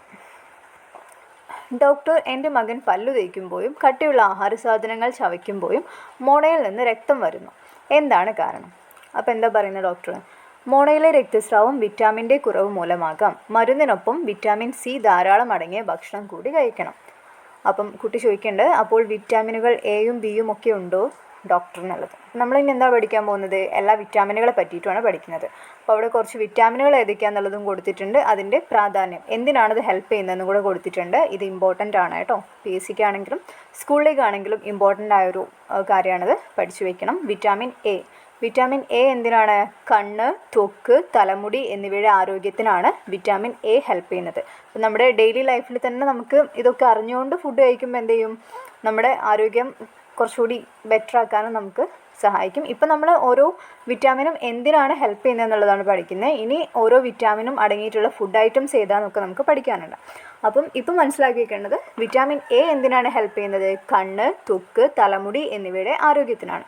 [SPEAKER 1] ഡോക്ടർ, എൻ്റെ മകൻ പല്ലു തേക്കുമ്പോഴും കട്ടിയുള്ള ആഹാര സാധനങ്ങൾ ചവയ്ക്കുമ്പോഴും മോണയിൽ നിന്ന് രക്തം വരുന്നു. എന്താണ് കാരണം? അപ്പോൾ എന്താ പറയുന്നത് ഡോക്ടർ? മോണയിലെ രക്തസ്രാവം വിറ്റാമിൻ്റെ കുറവ് മൂലമാകാം. മരുന്നിനൊപ്പം വിറ്റാമിൻ സി ധാരാളം അടങ്ങിയ ഭക്ഷണം കൂടി കഴിക്കണം. അപ്പം കുട്ടി ചോദിക്കേണ്ടത്, അപ്പോൾ വിറ്റാമിനുകൾ എയും ബിയും ഒക്കെ ഉണ്ടോ ഡോക്ടർ എന്നുള്ളത്. നമ്മളിനി എന്താ പഠിക്കാൻ പോകുന്നത്? എല്ലാ വിറ്റാമിനുകളെ പറ്റിയിട്ടുമാണ് പഠിക്കുന്നത്. അപ്പോൾ അവിടെ കുറച്ച് വിറ്റാമിനുകൾ ഏതൊക്കെയാണെന്നുള്ളതും കൊടുത്തിട്ടുണ്ട്. അതിൻ്റെ പ്രാധാന്യം, എന്തിനാണത് ഹെൽപ്പ് ചെയ്യുന്നതെന്നും കൂടെ കൊടുത്തിട്ടുണ്ട്. ഇത് ഇമ്പോർട്ടൻ്റ് ആണ് കേട്ടോ. PSCക്ക് ആണെങ്കിലും സ്കൂളിലേക്കാണെങ്കിലും ഇമ്പോർട്ടൻ്റ് ആയൊരു കാര്യമാണത്, പഠിച്ചു വയ്ക്കണം. വിറ്റാമിൻ എ എന്തിനാണ്? കണ്ണ്, ത്വക്ക്, തലമുടി എന്നിവയുടെ ആരോഗ്യത്തിനാണ് വിറ്റാമിൻ എ ഹെൽപ്പ് ചെയ്യുന്നത്. അപ്പം നമ്മുടെ ഡെയിലി ലൈഫിൽ തന്നെ നമുക്ക് ഇതൊക്കെ അറിഞ്ഞുകൊണ്ട് ഫുഡ് കഴിക്കുമ്പോൾ എന്ത് ചെയ്യും? നമ്മുടെ ആരോഗ്യം കുറച്ചുകൂടി ബെറ്റർ ആക്കാനും നമുക്ക് സഹായിക്കും. ഇപ്പം നമ്മൾ ഓരോ വിറ്റാമിനും എന്തിനാണ് ഹെൽപ്പ് ചെയ്യുന്നത് എന്നുള്ളതാണ് പഠിക്കുന്നത്. ഇനി ഓരോ വിറ്റാമിനും അടങ്ങിയിട്ടുള്ള ഫുഡ് ഐറ്റംസ് ഏതാണെന്നൊക്കെ നമുക്ക് പഠിക്കാനുണ്ട്. അപ്പം ഇപ്പം മനസ്സിലാക്കി വെക്കേണ്ടത് വിറ്റാമിൻ എ എന്തിനാണ് ഹെൽപ്പ് ചെയ്യുന്നത്? കണ്ണ്, ത്വക്ക്, തലമുടി എന്നിവയുടെ ആരോഗ്യത്തിനാണ്.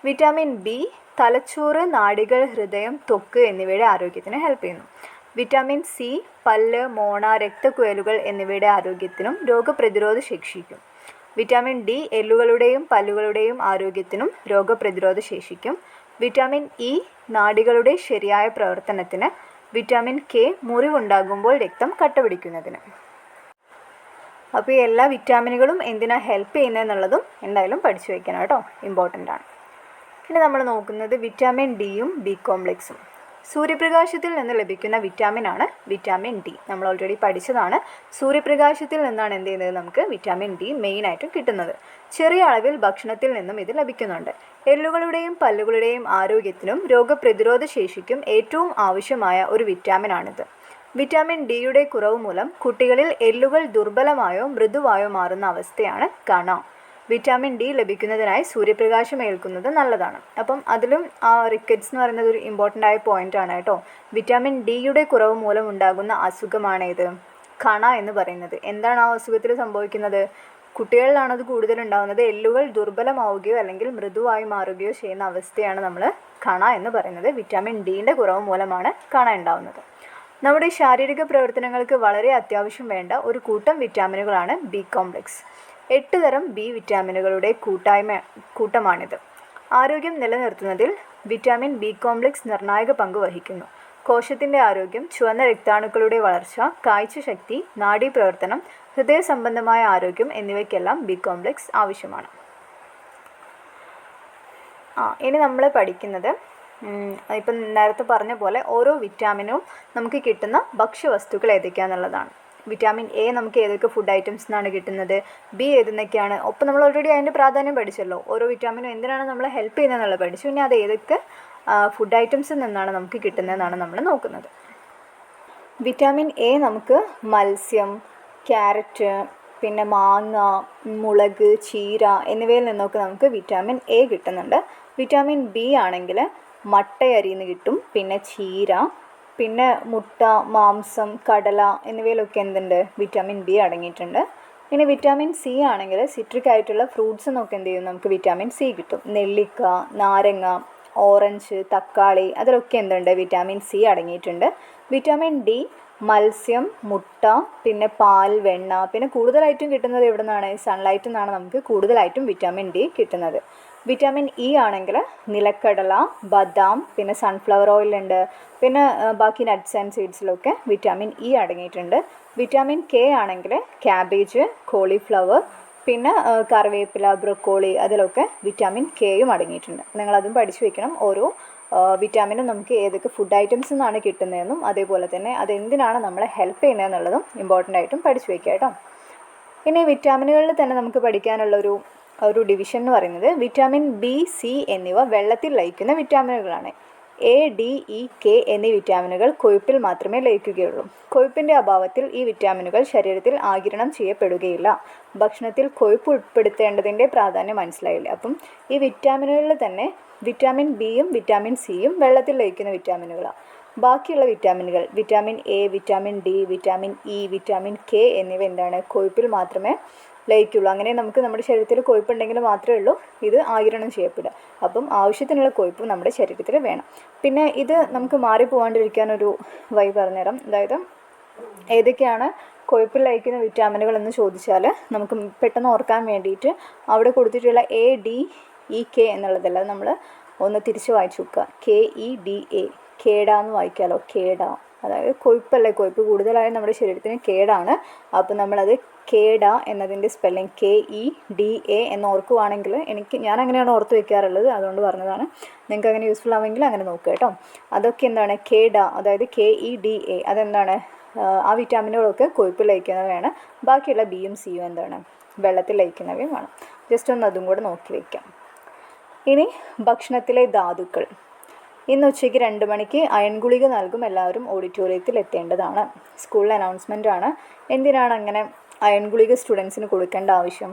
[SPEAKER 1] വിറ്റാമിൻ ബി തലച്ചോറ്, നാഡികൾ, ഹൃദയം, ത്വക്ക് എന്നിവയുടെ ആരോഗ്യത്തിന് ഹെൽപ്പ് ചെയ്യുന്നു. വിറ്റാമിൻ സി പല്ല്, മോണ, രക്തക്കുഴലുകൾ എന്നിവയുടെ ആരോഗ്യത്തിനും രോഗപ്രതിരോധ ശേഷിക്കും. വിറ്റാമിൻ ഡി എല്ലുകളുടെയും പല്ലുകളുടെയും ആരോഗ്യത്തിനും രോഗപ്രതിരോധ ശേഷിക്കും. വിറ്റാമിൻ ഇ നാഡികളുടെ ശരിയായ പ്രവർത്തനത്തിന്. വിറ്റാമിൻ കെ മുറിവുണ്ടാകുമ്പോൾ രക്തം കട്ടപിടിക്കുന്നതിന്. അപ്പോൾ ഈ എല്ലാ വിറ്റാമിനുകളും എന്തിനാണ് ഹെൽപ്പ് ചെയ്യുന്നതെന്നുള്ളതും എന്തായാലും പഠിച്ചു വയ്ക്കണം കേട്ടോ, ഇമ്പോർട്ടൻ്റ് ആണ്. ഇനി നമ്മൾ നോക്കുന്നത് വിറ്റാമിൻ ഡിയും ബി കോംപ്ലക്സും. സൂര്യപ്രകാശത്തിൽ നിന്ന് ലഭിക്കുന്ന വിറ്റാമിനാണ് വിറ്റാമിൻ ഡി. നമ്മൾ ഓൾറെഡി പഠിച്ചതാണ്. സൂര്യപ്രകാശത്തിൽ നിന്നാണ് എന്ത് ചെയ്യുന്നത്? നമുക്ക് വിറ്റാമിൻ ഡി മെയിനായിട്ടും കിട്ടുന്നത്. ചെറിയ അളവിൽ ഭക്ഷണത്തിൽ നിന്നും ഇത് ലഭിക്കുന്നുണ്ട്. എല്ലുകളുടെയും പല്ലുകളുടെയും ആരോഗ്യത്തിനും രോഗപ്രതിരോധ ശേഷിക്കും ഏറ്റവും ആവശ്യമായ ഒരു വിറ്റാമിനാണിത്. വിറ്റാമിൻ ഡിയുടെ കുറവ് മൂലം കുട്ടികളിൽ എല്ലുകൾ ദുർബലമായോ മൃദുവായോ മാറുന്ന അവസ്ഥയാണ് കാണാം. വിറ്റാമിൻ ഡി ലഭിക്കുന്നതിനായി സൂര്യപ്രകാശം ഏൽക്കുന്നത് നല്ലതാണ്. അപ്പം അതിലും റിക്കറ്റ്സ് എന്ന് പറയുന്നത് ഒരു ഇമ്പോർട്ടൻ്റ് ആയ പോയിൻ്റ് ആണ് കേട്ടോ. വിറ്റാമിൻ ഡിയുടെ കുറവ് മൂലം ഉണ്ടാകുന്ന അസുഖമാണ് ഇത് കണ എന്ന് പറയുന്നത്. എന്താണ് ആ അസുഖത്തിൽ സംഭവിക്കുന്നത്? കുട്ടികളിലാണ് അത് കൂടുതലുണ്ടാകുന്നത്. എല്ലുകൾ ദുർബലമാവുകയോ അല്ലെങ്കിൽ മൃദുവായി മാറുകയോ ചെയ്യുന്ന അവസ്ഥയാണ് നമ്മൾ കണ എന്ന് പറയുന്നത്. വിറ്റാമിൻ ഡിയുടെ കുറവ് മൂലമാണ് കണ ഉണ്ടാകുന്നത്. നമ്മുടെ ശാരീരിക പ്രവർത്തനങ്ങൾക്ക് വളരെ അത്യാവശ്യം വേണ്ട ഒരു കൂട്ടം വിറ്റാമിനുകളാണ് ബി കോംപ്ലക്സ്. 8 തരം ബി വിറ്റാമിനുകളുടെ കൂട്ടമാണിത്. ആരോഗ്യം നിലനിർത്തുന്നതിൽ വിറ്റാമിൻ ബി കോംപ്ലക്സ് നിർണായക പങ്ക് വഹിക്കുന്നു. കോശത്തിൻ്റെ ആരോഗ്യം, ചുവന്ന രക്താണുക്കളുടെ വളർച്ച, കാഴ്ചശക്തി, നാഡീപ്രവർത്തനം, ഹൃദയ സംബന്ധമായ ആരോഗ്യം എന്നിവയ്ക്കെല്ലാം ബി കോംപ്ലക്സ് ആവശ്യമാണ്. ഇനി നമ്മൾ പഠിക്കുന്നത് ഇപ്പം നേരത്തെ പറഞ്ഞ പോലെ ഓരോ വിറ്റാമിനും നമുക്ക് കിട്ടുന്ന ഭക്ഷ്യവസ്തുക്കൾ ഏതൊക്കെയാണെന്നുള്ളതാണ്. വിറ്റാമിൻ എ നമുക്ക് ഏതൊക്കെ ഫുഡ് ഐറ്റംസ് നിന്നാണ് കിട്ടുന്നത്, ബി ഏതെന്നൊക്കെയാണ്. ഒപ്പം നമ്മൾ ഓൾറെഡി അതിൻ്റെ പ്രാധാന്യം പഠിച്ചല്ലോ. ഓരോ വിറ്റാമിനും എന്തിനാണ് നമ്മളെ ഹെൽപ്പ് ചെയ്യുന്നതെന്നുള്ളത് പഠിച്ചു. ഇനി അത് ഏതൊക്കെ ഫുഡ് ഐറ്റംസിൽ നിന്നാണ് നമുക്ക് കിട്ടുന്നതെന്നാണ് നമ്മൾ നോക്കുന്നത്. വിറ്റാമിൻ എ നമുക്ക് മത്സ്യം, ക്യാരറ്റ്, പിന്നെ മാങ്ങ, മുളക്, ചീര എന്നിവയിൽ നിന്നൊക്കെ നമുക്ക് വിറ്റാമിൻ എ കിട്ടുന്നുണ്ട്. വിറ്റാമിൻ ബി ആണെങ്കിൽ മട്ടയരിയിൽ നിന്ന് കിട്ടും, പിന്നെ ചീര, പിന്നെ മുട്ട, മാംസം, കടല എന്നിവയിലൊക്കെ എന്തുണ്ട്? വിറ്റാമിൻ ബി അടങ്ങിയിട്ടുണ്ട്. ഇനി വിറ്റാമിൻ സി ആണെങ്കിൽ സിട്രിക് ആയിട്ടുള്ള ഫ്രൂട്ട്സ് എന്നൊക്കെ എന്ത് ചെയ്യും? നമുക്ക് വിറ്റാമിൻ സി കിട്ടും. നെല്ലിക്ക, നാരങ്ങ, ഓറഞ്ച്, തക്കാളി അതിലൊക്കെ എന്തുണ്ട്? വിറ്റാമിൻ സി അടങ്ങിയിട്ടുണ്ട്. വിറ്റാമിൻ ഡി മത്സ്യം, മുട്ട, പിന്നെ പാൽ, വെണ്ണ, പിന്നെ കൂടുതലായിട്ടും കിട്ടുന്നത് എവിടെ നിന്നാണ്? സൺലൈറ്റിൽ നിന്നാണ് നമുക്ക് കൂടുതലായിട്ടും വിറ്റാമിൻ ഡി കിട്ടുന്നത്. വിറ്റാമിൻ ഇ ആണെങ്കിൽ നിലക്കടല, ബദാം, പിന്നെ സൺഫ്ലവർ ഓയിലുണ്ട്, പിന്നെ ബാക്കി നട്ട്സ് ആൻഡ് സീഡ്സിലൊക്കെ വിറ്റാമിൻ ഇ അടങ്ങിയിട്ടുണ്ട്. വിറ്റാമിൻ കെ ആണെങ്കിൽ ക്യാബേജ്, കോളിഫ്ലവർ, പിന്നെ കറിവേപ്പില, ബ്രൊക്കോളി അതിലൊക്കെ വിറ്റാമിൻ കെയും അടങ്ങിയിട്ടുണ്ട്. നിങ്ങളതും പഠിച്ചു വെക്കണം. ഓരോ വിറ്റാമിനും നമുക്ക് ഏതൊക്കെ ഫുഡ് ഐറ്റംസ് നിന്നാണ് കിട്ടുന്നതെന്നും അതേപോലെ തന്നെ അതെന്തിനാണ് നമ്മളെ ഹെൽപ്പ് ചെയ്യുന്നതെന്നുള്ളതും ഇമ്പോർട്ടൻ്റ് ആയിട്ടും പഠിച്ചു വയ്ക്കുക കേട്ടോ. ഇനി വിറ്റാമിനുകളിൽ തന്നെ നമുക്ക് പഠിക്കാനുള്ളൊരു ഡിവിഷൻ എന്ന് പറയുന്നത് വിറ്റാമിൻ ബി, സി എന്നിവ വെള്ളത്തിൽ ലയിക്കുന്ന വിറ്റാമിനുകളാണ്. എ, ഡി, ഇ, കെ എന്നീ വിറ്റാമിനുകൾ കൊഴുപ്പിൽ മാത്രമേ ലയിക്കുകയുള്ളൂ. കൊഴുപ്പിൻ്റെ അഭാവത്തിൽ ഈ വിറ്റാമിനുകൾ ശരീരത്തിൽ ആഗിരണം ചെയ്യപ്പെടുകയില്ല. ഭക്ഷണത്തിൽ കൊഴുപ്പ് ഉൾപ്പെടുത്തേണ്ടതിൻ്റെ പ്രാധാന്യം മനസ്സിലായില്ലേ? അപ്പം ഈ വിറ്റാമിനുകളിൽ തന്നെ വിറ്റാമിൻ ബിയും വിറ്റാമിൻ സിയും വെള്ളത്തിൽ ലയിക്കുന്ന വിറ്റാമിനുകളാണ്. ബാക്കിയുള്ള വിറ്റാമിനുകൾ vitamin A, vitamin D, vitamin E, vitamin K എന്നിവ എന്താണ്? കൊഴുപ്പിൽ മാത്രമേ ലയിക്കുള്ളൂ. അങ്ങനെ നമുക്ക് നമ്മുടെ ശരീരത്തിൽ കൊഴുപ്പുണ്ടെങ്കിൽ മാത്രമേ ഉള്ളൂ ഇത് ആഗിരണം ചെയ്യപ്പെടുക. അപ്പം ആവശ്യത്തിനുള്ള കൊഴുപ്പ് നമ്മുടെ ശരീരത്തിൽ വേണം. പിന്നെ ഇത് നമുക്ക് മാറിപ്പോകാണ്ടിരിക്കാനൊരു വഴി പറഞ്ഞുതരാം. അതായത് ഏതൊക്കെയാണ് കൊഴുപ്പിൽ ലയിക്കുന്ന വിറ്റാമിനുകൾ എന്ന് ചോദിച്ചാൽ നമുക്ക് പെട്ടെന്ന് ഓർക്കാൻ വേണ്ടിയിട്ട് അവിടെ കൊടുത്തിട്ടുള്ള എ, ഡി, ഇ, കെ എന്നുള്ളതല്ല, നമ്മൾ ഒന്ന് തിരിച്ച് വായിച്ചു നോക്കുക. കെ, ഇ, ഡി, എ, കേട എന്ന് വായിക്കാമല്ലോ. കേട അതായത് കൊഴുപ്പല്ലേ, കൊഴുപ്പ് കൂടുതലായ നമ്മുടെ ശരീരത്തിന് കേടാണ്. അപ്പോൾ നമ്മളത് കേട എന്നതിൻ്റെ സ്പെല്ലിങ് KEDA എന്ന് ഓർക്കുവാണെങ്കിൽ ഞാൻ അങ്ങനെയാണ് ഓർത്ത് വയ്ക്കാറുള്ളത്, അതുകൊണ്ട് പറഞ്ഞതാണ്. നിങ്ങൾക്ക് അങ്ങനെ യൂസ്ഫുൾ ആവുമെങ്കിൽ അങ്ങനെ നോക്കുക കേട്ടോ. അതൊക്കെ എന്താണ്? കേട അതായത് KEDA അതെന്താണ്? ആ വിറ്റാമിനുകളൊക്കെ കൊഴുപ്പിൽ ലയിക്കുന്നവയാണ്. ബാക്കിയുള്ള ബിയും സിയും എന്താണ്? വെള്ളത്തിൽ ലയിക്കുന്നവയും വേണം. ജസ്റ്റ് ഒന്ന് അതും കൂടെ നോക്കി വയ്ക്കാം. ഇനി ഭക്ഷണത്തിലെ ധാതുക്കൾ. ഇന്ന് ഉച്ചയ്ക്ക് 2 മണിക്ക് അയൺ ഗുളിക നൽകും. എല്ലാവരും ഓഡിറ്റോറിയത്തിൽ എത്തേണ്ടതാണ്. സ്കൂളിലെ അനൗൺസ്മെൻ്റ് ആണ്. എന്തിനാണ് അങ്ങനെ അയൺ ഗുളിക സ്റ്റുഡൻസിന് കൊടുക്കേണ്ട ആവശ്യം?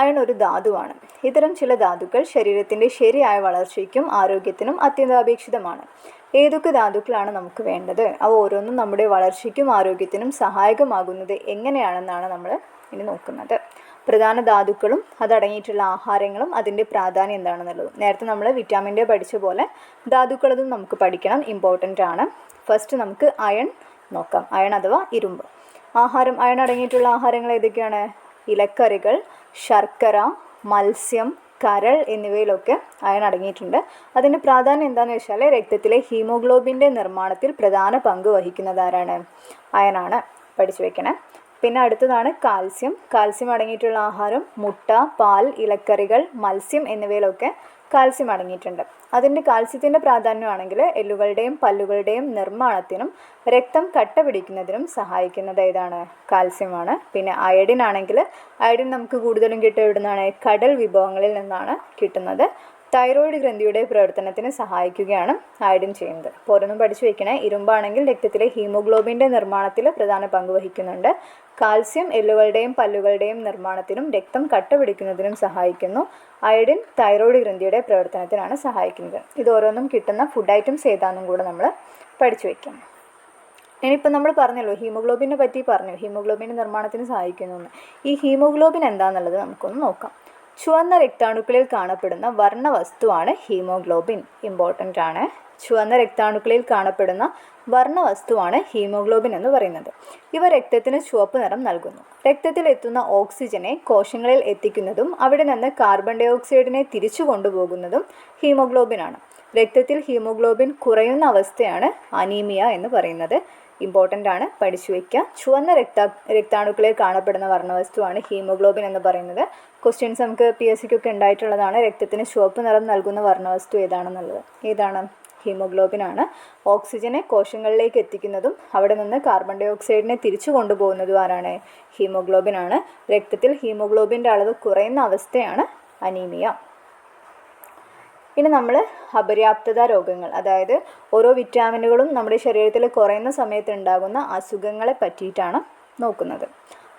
[SPEAKER 1] അയൺ ഒരു ധാതുവാണ്. ഇത്തരം ചില ധാതുക്കൾ ശരീരത്തിൻ്റെ ശരിയായ വളർച്ചയ്ക്കും ആരോഗ്യത്തിനും അത്യന്താപേക്ഷിതമാണ്. ഏതൊക്കെ ധാതുക്കളാണ് നമുക്ക് വേണ്ടത്? അവ ഓരോന്നും നമ്മുടെ വളർച്ചയ്ക്കും ആരോഗ്യത്തിനും സഹായകമാകുന്നത് എങ്ങനെയാണെന്നാണ് നമ്മൾ ഇനി നോക്കുന്നത്. പ്രധാന ധാതുക്കളും അതടങ്ങിയിട്ടുള്ള ആഹാരങ്ങളും അതിൻ്റെ പ്രാധാന്യം എന്താണെന്നുള്ളതും. നേരത്തെ നമ്മൾ വിറ്റാമിൻ്റെ പഠിച്ച പോലെ ധാതുക്കളതും നമുക്ക് പഠിക്കണം, ഇമ്പോർട്ടൻ്റ് ആണ്. ഫസ്റ്റ് നമുക്ക് അയൺ നോക്കാം. അയൺ അഥവാ ഇരുമ്പ്. ആഹാരം. അയൺ അടങ്ങിയിട്ടുള്ള ആഹാരങ്ങൾ ഏതൊക്കെയാണ്? ഇലക്കറികൾ, ശർക്കര, മത്സ്യം, കരൾ എന്നിവയിലൊക്കെ അയൺ അടങ്ങിയിട്ടുണ്ട്. അതിൻ്റെ പ്രാധാന്യം എന്താണെന്ന് വെച്ചാൽ രക്തത്തിലെ ഹീമോഗ്ലോബിൻ്റെ നിർമ്മാണത്തിൽ പ്രധാന പങ്ക് വഹിക്കുന്നത് ആരാണ്? അയണാണ്. പഠിച്ചു വെക്കണേ. പിന്നെ അടുത്തതാണ് കാൽസ്യം. കാൽസ്യം അടങ്ങിയിട്ടുള്ള ആഹാരം മുട്ട, പാൽ, ഇലക്കറികൾ, മത്സ്യം എന്നിവയിലൊക്കെ കാൽസ്യം അടങ്ങിയിട്ടുണ്ട്. അതിൻ്റെ കാൽസ്യത്തിൻ്റെ പ്രാധാന്യമാണെങ്കിൽ എല്ലുകളുടെയും പല്ലുകളുടെയും നിർമ്മാണത്തിനും രക്തം കട്ട പിടിക്കുന്നതിനും സഹായിക്കുന്നത് ഏതാണ്? കാൽസ്യമാണ്. പിന്നെ അയഡിൻ ആണെങ്കിൽ അയഡിൻ നമുക്ക് കൂടുതലും കിട്ടുക എവിടുന്നാണ്? കടൽ വിഭവങ്ങളിൽ നിന്നാണ് കിട്ടുന്നത്. തൈറോയ്ഡ് ഗ്രന്ഥിയുടെ പ്രവർത്തനത്തിന് സഹായിക്കുകയാണ് അയഡിൻ ചെയ്യുന്നത്. അപ്പോൾ ഓരോന്നും പഠിച്ചു വയ്ക്കണേ. ഇരുമ്പാണെങ്കിൽ രക്തത്തിലെ ഹീമോഗ്ലോബിൻ്റെ നിർമ്മാണത്തിൽ പ്രധാന പങ്ക് വഹിക്കുന്നുണ്ട്. കാൽസ്യം എല്ലുകളുടെയും പല്ലുകളുടെയും നിർമ്മാണത്തിനും രക്തം കട്ട പിടിക്കുന്നതിനും സഹായിക്കുന്നു. അയഡിൻ തൈറോയ്ഡ് ഗ്രന്ഥിയുടെ പ്രവർത്തനത്തിനാണ് സഹായിക്കുന്നത്. ഇത് ഓരോന്നും കിട്ടുന്ന ഫുഡ് ഐറ്റംസ് ഏതാണെന്നും കൂടെ നമ്മൾ പഠിച്ചു വയ്ക്കാം. ഇനിയിപ്പോൾ നമ്മൾ പറഞ്ഞല്ലോ ഹീമോഗ്ലോബിനെ പറ്റി പറഞ്ഞു, ഹീമോഗ്ലോബിൻ്റെ നിർമ്മാണത്തിന് സഹായിക്കുന്നു. ഈ ഹീമോഗ്ലോബിൻ എന്താണെന്നുള്ളത് നമുക്കൊന്ന് നോക്കാം. ചുവന്ന രക്താണുക്കളിൽ കാണപ്പെടുന്ന വർണ്ണവസ്തുവാണ് ഹീമോഗ്ലോബിൻ. ഇമ്പോർട്ടൻ്റ് ആണ്. ചുവന്ന രക്താണുക്കളിൽ കാണപ്പെടുന്ന വർണ്ണവസ്തുവാണ് ഹീമോഗ്ലോബിൻ എന്ന് പറയുന്നത്. ഇവ രക്തത്തിന് ചുവപ്പ് നിറം നൽകുന്നു. രക്തത്തിൽ എത്തുന്ന ഓക്സിജനെ കോശങ്ങളിൽ എത്തിക്കുന്നതും അവിടെ നിന്ന് കാർബൺ ഡൈ ഓക്സൈഡിനെ തിരിച്ചു കൊണ്ടുപോകുന്നതും ഹീമോഗ്ലോബിനാണ്. രക്തത്തിൽ ഹീമോഗ്ലോബിൻ കുറയുന്ന അവസ്ഥയാണ് അനീമിയ എന്ന് പറയുന്നത്. ഇമ്പോർട്ടൻ്റ് ആണ്, പഠിച്ചു വയ്ക്കുക. ചുവന്ന രക്താണുക്കളിൽ കാണപ്പെടുന്ന വർണ്ണവസ്തുവാണ് ഹീമോഗ്ലോബിൻ എന്ന് പറയുന്നത്. ക്വസ്റ്റ്യൻസ് നമുക്ക് PSC ഉണ്ടായിട്ടുള്ളതാണ്. രക്തത്തിന് ചുവപ്പ് നിറം നൽകുന്ന വർണ്ണവസ്തു ഏതാണെന്നുള്ളത്. ഏതാണ്? ഹീമോഗ്ലോബിൻ ആണ്. ഓക്സിജനെ കോശങ്ങളിലേക്ക് എത്തിക്കുന്നതും അവിടെ നിന്ന് കാർബൺ ഡൈ ഓക്സൈഡിനെ തിരിച്ചു കൊണ്ടുപോകുന്നതും ആരാണ്? ഹീമോഗ്ലോബിൻ ആണ്. രക്തത്തിൽ ഹീമോഗ്ലോബിൻ്റെ അളവ് കുറയുന്ന അവസ്ഥയാണ് അനീമിയ. ഇനി നമ്മൾ അപര്യാപ്തത രോഗങ്ങൾ, അതായത് ഓരോ വിറ്റാമിനുകളും നമ്മുടെ ശരീരത്തിൽ കുറയുന്ന സമയത്ത് ഉണ്ടാകുന്ന അസുഖങ്ങളെ പറ്റിയിട്ടാണ് നോക്കുന്നത്.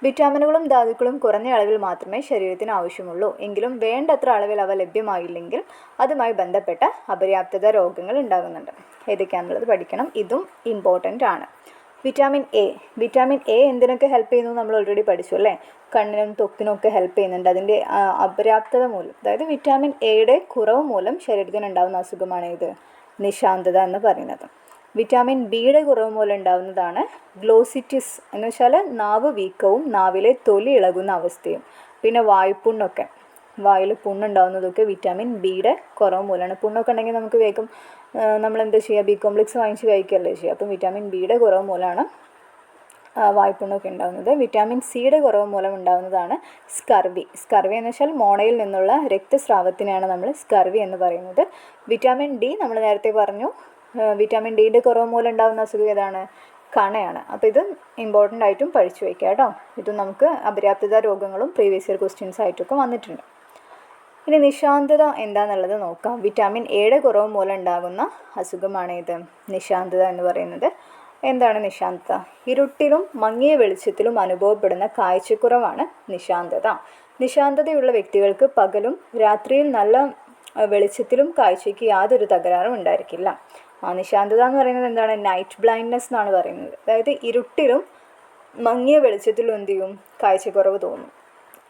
[SPEAKER 1] വിറ്റാമിനുകളും ധാതുക്കളും കുറഞ്ഞ അളവിൽ മാത്രമേ ശരീരത്തിന് ആവശ്യമുള്ളൂ. എങ്കിലും വേണ്ടത്ര അളവിൽ അവ ലഭ്യമായില്ലെങ്കിൽ അതുമായി ബന്ധപ്പെട്ട അപര്യാപ്തത രോഗങ്ങൾ ഉണ്ടാകുന്നുണ്ട്. ഏതൊക്കെയാണെന്നുള്ളത് പഠിക്കണം. ഇതും ഇമ്പോർട്ടൻ്റ് ആണ്. വിറ്റാമിൻ എ എന്തിനൊക്കെ ഹെൽപ്പ് ചെയ്യുന്നു നമ്മൾ ഓൾറെഡി പഠിച്ചു അല്ലേ? കണ്ണിനും ത്വക്കിനും ഒക്കെ ഹെൽപ്പ് ചെയ്യുന്നുണ്ട്. അതിൻ്റെ അപര്യാപ്തത മൂലം, അതായത് വിറ്റാമിൻ എയുടെ കുറവ് മൂലം ശരീരത്തിന് ഉണ്ടാകുന്ന അസുഖമാണ് ഇത് നിശാന്തത എന്ന് പറയുന്നത്. വിറ്റാമിൻ ബിയുടെ കുറവ് മൂലം ഉണ്ടാകുന്നതാണ് ഗ്ലോസിറ്റിസ് എന്ന് വെച്ചാൽ നാവ് വീക്കവും നാവിലെ തൊലി ഇളകുന്ന അവസ്ഥയും. പിന്നെ വായ്പുണ്ണൊക്കെ, വായിൽ പുണ്ണുണ്ടാകുന്നതൊക്കെ വിറ്റാമിൻ ബിയുടെ കുറവ് മൂലമാണ്. പുണ്ണൊക്കെ ഉണ്ടെങ്കിൽ നമുക്ക് വേഗം നമ്മളെന്താ ചെയ്യുക? ബി കോംപ്ലക്സ് വാങ്ങിച്ച് കഴിക്കുകയല്ലേ ചെയ്യുക. അപ്പം വിറ്റാമിൻ ബിയുടെ കുറവ് മൂലമാണ് വായ്പുണ്ണൊക്കെ ഉണ്ടാകുന്നത്. വിറ്റാമിൻ സിയുടെ കുറവ് മൂലം ഉണ്ടാകുന്നതാണ് സ്കർവി. സ്കർവി എന്ന് വെച്ചാൽ മോണയിൽ നിന്നുള്ള രക്തസ്രാവത്തിനെയാണ് നമ്മൾ സ്കർവി എന്ന് പറയുന്നത്. വിറ്റാമിൻ ഡി നമ്മൾ നേരത്തെ പറഞ്ഞു, വിറ്റാമിൻ ഡിയുടെ കുറവ് മൂലം ഉണ്ടാകുന്ന അസുഖം ഏതാണ്? കണയാണ്. അപ്പോൾ ഇത് ഇമ്പോർട്ടൻ്റ് ആയിട്ടും പഠിച്ചു വയ്ക്കുക കേട്ടോ. ഇത് നമുക്ക് അപര്യാപ്തത രോഗങ്ങളും പ്രീവിയസ് ഇയർ ക്വസ്റ്റ്യൻസ് ആയിട്ടൊക്കെ വന്നിട്ടുണ്ട്. ഇനി നിശാന്തത എന്താണെന്നുള്ളത് നോക്കാം. വിറ്റാമിൻ എയുടെ കുറവ് മൂലം ഉണ്ടാകുന്ന അസുഖമാണ് ഇത് നിശാന്തത എന്ന് പറയുന്നത്. എന്താണ് നിശാന്തത? ഇരുട്ടിലും മങ്ങിയ വെളിച്ചത്തിലും അനുഭവപ്പെടുന്ന കാഴ്ചക്കുറവാണ് നിശാന്തത. നിശാന്തതയുള്ള വ്യക്തികൾക്ക് പകലും രാത്രിയിൽ നല്ല വെളിച്ചത്തിലും കാഴ്ചയ്ക്ക് യാതൊരു തകരാറും ഉണ്ടായിരിക്കില്ല. നിശാന്തത എന്ന് പറയുന്നത് എന്താണ്? നൈറ്റ് ബ്ലൈൻഡ്നെസ് എന്നാണ് പറയുന്നത്. അതായത് ഇരുട്ടിലും മങ്ങിയ വെളിച്ചത്തിലും എന്ത് ചെയ്യും? കാഴ്ചക്കുറവ് തോന്നും,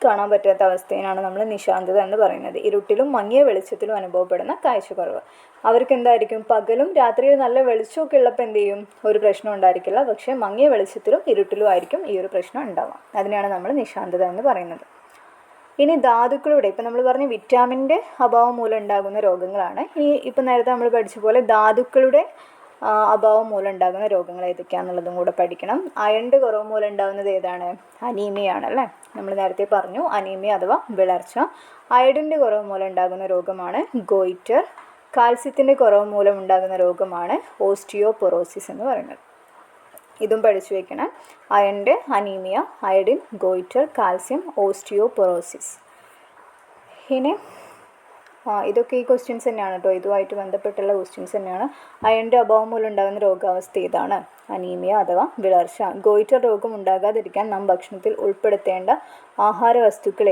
[SPEAKER 1] കാണാൻ പറ്റാത്ത അവസ്ഥയിലാണ് നമ്മൾ നിശാന്തത എന്ന് പറയുന്നത്. ഇരുട്ടിലും മങ്ങിയ വെളിച്ചത്തിലും അനുഭവപ്പെടുന്ന കാഴ്ചക്കുറവ്. അവർക്ക് എന്തായിരിക്കും? പകലും രാത്രിയിൽ നല്ല വെളിച്ചമൊക്കെ ഉള്ളപ്പോൾ എന്ത് ചെയ്യും? ഒരു പ്രശ്നം ഉണ്ടായിരിക്കില്ല. പക്ഷേ മങ്ങിയ വെളിച്ചത്തിലും ഇരുട്ടിലും ആയിരിക്കും ഈ ഒരു പ്രശ്നം ഉണ്ടാവുക. അതിനെയാണ് നമ്മൾ നിശാന്തത എന്ന് പറയുന്നത്. ഇനി ധാതുക്കളുടെ, ഇപ്പം നമ്മൾ പറഞ്ഞ വിറ്റാമിൻ്റെ അഭാവം മൂലം ഉണ്ടാകുന്ന രോഗങ്ങളാണ്. ഇപ്പം നേരത്തെ നമ്മൾ പഠിച്ച പോലെ ധാതുക്കളുടെ അഭാവം മൂലം ഉണ്ടാകുന്ന രോഗങ്ങൾ ഏതൊക്കെയാണെന്നുള്ളതും കൂടെ പഠിക്കണം. അയണിൻ്റെ കുറവ് മൂലം ഉണ്ടാകുന്നത് ഏതാണ്? അനീമിയ ആണല്ലേ. നമ്മൾ നേരത്തെ പറഞ്ഞു അനീമിയ അഥവാ വിളർച്ച. അയഡിൻ്റെ കുറവ് മൂലം ഉണ്ടാകുന്ന രോഗമാണ് ഗോയിറ്റർ. കാൽസ്യത്തിൻ്റെ കുറവ് മൂലം ഉണ്ടാകുന്ന രോഗമാണ് ഓസ്റ്റിയോപൊറോസിസ് എന്ന് പറയുന്നത്. ഇതും പഠിച്ചു വയ്ക്കണം. അയണിൻ്റെ anaemia, iodine, goitre, calcium, osteoporosis. ഇനി ഇതൊക്കെ ഈ ക്വസ്റ്റ്യൻസ് തന്നെയാണ് കേട്ടോ. ഇതുമായിട്ട് ബന്ധപ്പെട്ടുള്ള ക്വസ്റ്റ്യൻസ് തന്നെയാണ്. അയണിൻ്റെ അഭാവം മൂലം ഉണ്ടാകുന്ന രോഗാവസ്ഥ ഇതാണ് അനീമിയ അഥവാ വിളർച്ച. ഗോയിറ്റർ രോഗം ഉണ്ടാകാതിരിക്കാൻ നാം ഭക്ഷണത്തിൽ ഉൾപ്പെടുത്തേണ്ട ആഹാര വസ്തുക്കൾ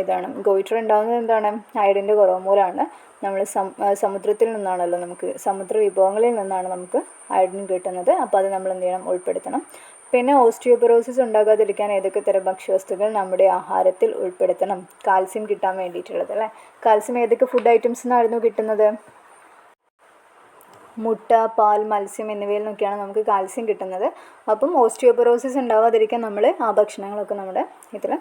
[SPEAKER 1] ഏതാണ്? ഗോയിറ്റർ ഉണ്ടാകുന്നത് എന്താണ്? അയഡിൻ്റെ കുറവ് മൂലമാണ്. നമ്മൾ സമുദ്രത്തിൽ നിന്നാണല്ലോ, നമുക്ക് സമുദ്ര വിഭവങ്ങളിൽ നിന്നാണ് നമുക്ക് അയഡിൻ കിട്ടുന്നത്. അപ്പോൾ അത് നമ്മൾ എന്ത് ചെയ്യണം? ഉൾപ്പെടുത്തണം. പിന്നെ ഓസ്റ്റിയോപൊറോസിസ് ഉണ്ടാകാതിരിക്കാൻ ഏതൊക്കെ തരം ഭക്ഷ്യവസ്തുക്കൾ നമ്മുടെ ആഹാരത്തിൽ ഉൾപ്പെടുത്തണം? കാൽസ്യം കിട്ടാൻ വേണ്ടിയിട്ടുള്ളത് അല്ലേ. കാൽസ്യം ഏതൊക്കെ ഫുഡ് ഐറ്റംസിൽ നിന്നായിരുന്നു കിട്ടുന്നത്? മുട്ട, പാൽ, മത്സ്യം എന്നിവയിൽ നിന്നൊക്കെയാണ് നമുക്ക് കാൽസ്യം കിട്ടുന്നത്. അപ്പം ഓസ്റ്റിയോപൊറോസിസ് ഉണ്ടാവാതിരിക്കാൻ നമ്മൾ ആ ഭക്ഷണങ്ങളൊക്കെ നമ്മുടെ ഇതിൽ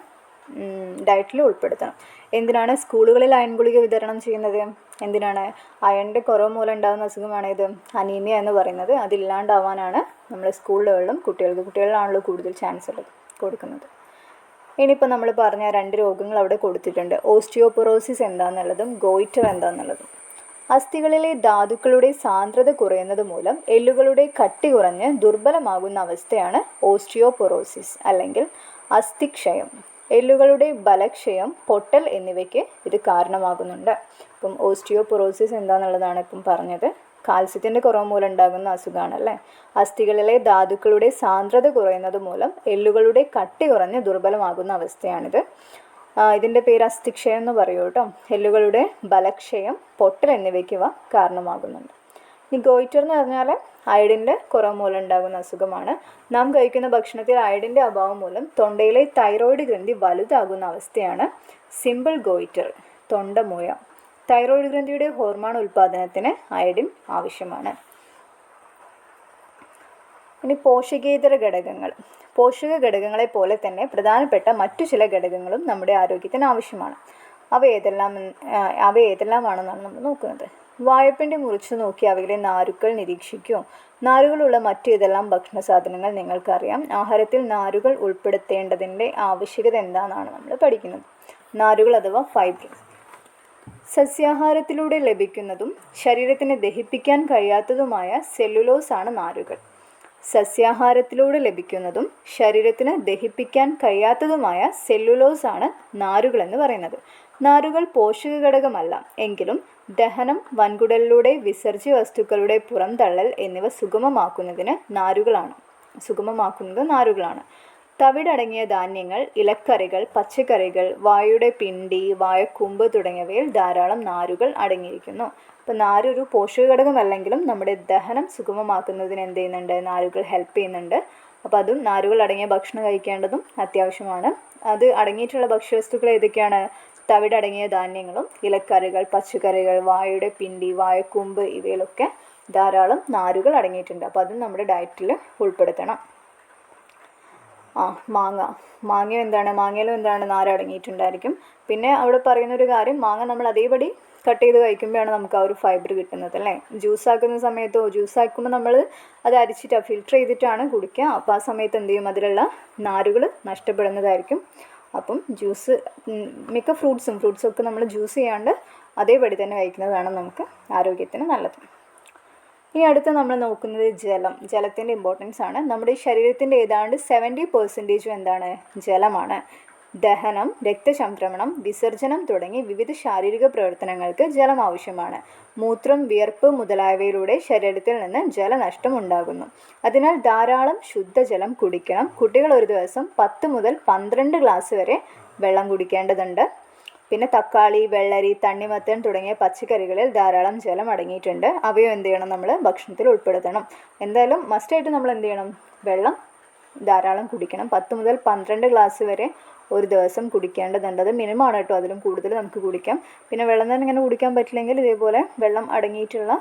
[SPEAKER 1] ഡയറ്റിൽ ഉൾപ്പെടുത്തണം. എന്തിനാണ് സ്കൂളുകളിൽ അയൺ ഗുളിക വിതരണം ചെയ്യുന്നത്? എന്തിനാണ്? അയണിൻ്റെ കുറവ് മൂലം ഉണ്ടാകുന്ന അസുഖമാണ് ഇത് അനീമിയ എന്ന് പറയുന്നത്. അതില്ലാണ്ടാവാനാണ് നമ്മൾ സ്കൂളുകളിലും കുട്ടികളിലാണല്ലോ കൂടുതൽ ചാൻസ് കൊടുക്കുന്നത്. ഇനിയിപ്പോൾ നമ്മൾ പറഞ്ഞ 2 രോഗങ്ങൾ അവിടെ കൊടുത്തിട്ടുണ്ട്. Osteoporosis എന്താണെന്നുള്ളതും goitre എന്താണെന്നുള്ളതും. അസ്ഥികളിലെ ധാതുക്കളുടെ സാന്ദ്രത കുറയുന്നത് മൂലം എല്ലുകളുടെ കട്ടി കുറഞ്ഞ് ദുർബലമാകുന്ന അവസ്ഥയാണ് ഓസ്റ്റിയോപൊറോസിസ് അല്ലെങ്കിൽ അസ്ഥിക്ഷയം. എല്ലുകളുടെ ബലക്ഷയം, പൊട്ടൽ എന്നിവയ്ക്ക് ഇത് കാരണമാകുന്നുണ്ട്. ഇപ്പം ഓസ്റ്റിയോപൊറോസിസ് എന്താണെന്നുള്ളതാണ് ഇപ്പം പറഞ്ഞത്. കാൽസ്യത്തിൻ്റെ കുറവ് മൂലം ഉണ്ടാകുന്ന അസുഖമാണല്ലേ. അസ്ഥികളിലെ ധാതുക്കളുടെ സാന്ദ്രത കുറയുന്നത് മൂലം എല്ലുകളുടെ കട്ടി കുറഞ്ഞ് ദുർബലമാകുന്ന അവസ്ഥയാണിത്. ഇതിൻ്റെ പേര് അസ്ഥിക്ഷയം എന്ന് പറയൂ കേട്ടോ. എല്ലുകളുടെ ബലക്ഷയം, പൊട്ടൽ എന്നിവയ്ക്ക് ഇവ കാരണമാകുന്നുണ്ട്. ഇനി ഗോയിറ്റർ എന്ന് പറഞ്ഞാൽ അയഡിൻ്റെ കുറവ് മൂലം ഉണ്ടാകുന്ന അസുഖമാണ്. നാം കഴിക്കുന്ന ഭക്ഷണത്തിൽ അയഡിൻ്റെ അഭാവം മൂലം തൊണ്ടയിലെ തൈറോയിഡ് ഗ്രന്ഥി വലുതാകുന്ന അവസ്ഥയാണ് സിമ്പിൾ ഗോയിറ്റർ, തൊണ്ടമുഴ. തൈറോയിഡ് ഗ്രന്ഥിയുടെ ഹോർമോൺ ഉൽപ്പാദനത്തിന് അയഡിൻ ആവശ്യമാണ്. ഇനി പോഷകേതര ഘടകങ്ങൾ. പോഷക ഘടകങ്ങളെ പോലെ തന്നെ പ്രധാനപ്പെട്ട മറ്റു ചില ഘടകങ്ങളും നമ്മുടെ ആരോഗ്യത്തിന് ആവശ്യമാണ്. അവ ഏതെല്ലാമാണെന്നാണ് നമ്മൾ നോക്കുന്നത്. വാഴപ്പിണ്ടി മുറിച്ചു നോക്കി അവയിലെ നാരുകൾ നിരീക്ഷിക്കൂ. നാരുകളുള്ള മറ്റേതെല്ലാം ഭക്ഷണ സാധനങ്ങൾ നിങ്ങൾക്കറിയാം. ആഹാരത്തിൽ നാരുകൾ ഉൾപ്പെടുത്തേണ്ടതിൻ്റെ ആവശ്യകത എന്താണെന്നാണ് നമ്മൾ പഠിക്കുന്നത്. നാരുകൾ അഥവാ ഫൈബർ. സസ്യാഹാരത്തിലൂടെ ലഭിക്കുന്നതും ശരീരത്തിന് ദഹിപ്പിക്കാൻ കഴിയാത്തതുമായ സെല്ലുലോസ് ആണ് നാരുകൾ. സസ്യാഹാരത്തിലൂടെ ലഭിക്കുന്നതും ശരീരത്തിന് ദഹിപ്പിക്കാൻ കഴിയാത്തതുമായ സെല്ലുലോസ് ആണ് നാരുകൾ എന്ന് പറയുന്നത്. നാരുകൾ പോഷക ഘടകമല്ല എങ്കിലും ദഹനം, വൻകുടലിലൂടെ വിസർജ്യ വസ്തുക്കളുടെ പുറംതള്ളൽ എന്നിവ സുഗമമാക്കുന്നത് നാരുകളാണ്. തവിടടങ്ങിയ ധാന്യങ്ങൾ, ഇലക്കറികൾ, പച്ചക്കറികൾ, വാഴയുടെ പിണ്ടി, വാഴക്കൂമ്പ് തുടങ്ങിയവയിൽ ധാരാളം നാരുകൾ അടങ്ങിയിരിക്കുന്നു. അപ്പോൾ നാര് ഒരു പോഷക ഘടകമല്ലെങ്കിലും നമ്മുടെ ദഹനം സുഗമമാക്കുന്നതിന് എന്ത് ചെയ്യുന്നുണ്ട്? നാരുകൾ ഹെൽപ്പ് ചെയ്യുന്നുണ്ട്. അപ്പോൾ അതും നാരുകൾ അടങ്ങിയ ഭക്ഷണം കഴിക്കേണ്ടതും അത്യാവശ്യമാണ്. അത് അടങ്ങിയിട്ടുള്ള ഭക്ഷ്യവസ്തുക്കൾ ഏതൊക്കെയാണ്? തവിടടങ്ങിയ ധാന്യങ്ങളും ഇലക്കറികൾ, പച്ചക്കറികൾ, വാഴയുടെ പിണ്ടി, വാഴക്കൂമ്പ് ഇവയിലൊക്കെ ധാരാളം നാരുകൾ അടങ്ങിയിട്ടുണ്ട്. അപ്പോൾ അതും നമ്മുടെ ഡയറ്റിൽ ഉൾപ്പെടുത്തണം. മാങ്ങയിലും എന്താണ്? നാര് അടങ്ങിയിട്ടുണ്ടായിരിക്കും. പിന്നെ അവിടെ പറയുന്നൊരു കാര്യം, മാങ്ങ നമ്മൾ അതേപടി കട്ട് ചെയ്ത് കഴിക്കുമ്പോഴാണ് നമുക്ക് ആ ഒരു ഫൈബർ കിട്ടുന്നത് അല്ലേ. ജ്യൂസാക്കുന്ന സമയത്തോ, ജ്യൂസാക്കുമ്പോൾ നമ്മൾ അത് അരിച്ചിട്ട് ഫിൽറ്റർ ചെയ്തിട്ടാണ് കുടിക്കുക. അപ്പോൾ ആ സമയത്ത് എന്ത് ചെയ്യും? അതിലുള്ള നാരുകൾ നഷ്ടപ്പെടുന്നതായിരിക്കും. അപ്പം ജ്യൂസ് മിക്ക ഫ്രൂട്ട്സൊക്കെ നമ്മൾ ജ്യൂസ് ചെയ്യാണ്ട് അതേപടി തന്നെ കഴിക്കുന്നതാണ് നമുക്ക് ആരോഗ്യത്തിന് നല്ലത്. ഇനി അടുത്ത് നമ്മൾ നോക്കുന്നത് ജലത്തിൻ്റെ ഇമ്പോർട്ടൻസ് ആണ്. നമ്മുടെ ശരീരത്തിൻ്റെ ഏതാണ്ട് 70% എന്താണ്? ജലമാണ്. ദഹനം, രക്തചംക്രമണം, വിസർജനം തുടങ്ങി വിവിധ ശാരീരിക പ്രവർത്തനങ്ങൾക്ക് ജലം ആവശ്യമാണ്. മൂത്രം, വിയർപ്പ് മുതലായവയിലൂടെ ശരീരത്തിൽ നിന്ന് ജലനഷ്ടം ഉണ്ടാകുന്നു. അതിനാൽ ധാരാളം ശുദ്ധജലം കുടിക്കണം. കുട്ടികൾ ഒരു ദിവസം 10 മുതൽ 12 ഗ്ലാസ് വരെ വെള്ളം കുടിക്കേണ്ടതുണ്ട്. പിന്നെ തക്കാളി, വെള്ളരി, തണ്ണിമത്തൻ തുടങ്ങിയ പച്ചക്കറികളിൽ ധാരാളം ജലം അടങ്ങിയിട്ടുണ്ട്. അവയും എന്ത് ചെയ്യണം? നമ്മൾ ഭക്ഷണത്തിൽ ഉൾപ്പെടുത്തണം. എന്തായാലും മസ്റ്റായിട്ട് നമ്മൾ എന്ത് ചെയ്യണം? വെള്ളം ധാരാളം കുടിക്കണം. 10 മുതൽ 12 ഗ്ലാസ് വരെ ഒരു ദിവസം കുടിക്കേണ്ടതുണ്ട്. അത് മിനിമമാണ് കേട്ടോ, അതിലും കൂടുതൽ നമുക്ക് കുടിക്കാം. പിന്നെ വെള്ളം തന്നെ ഇങ്ങനെ കുടിക്കാൻ പറ്റില്ലെങ്കിൽ ഇതേപോലെ വെള്ളം അടങ്ങിയിട്ടുള്ള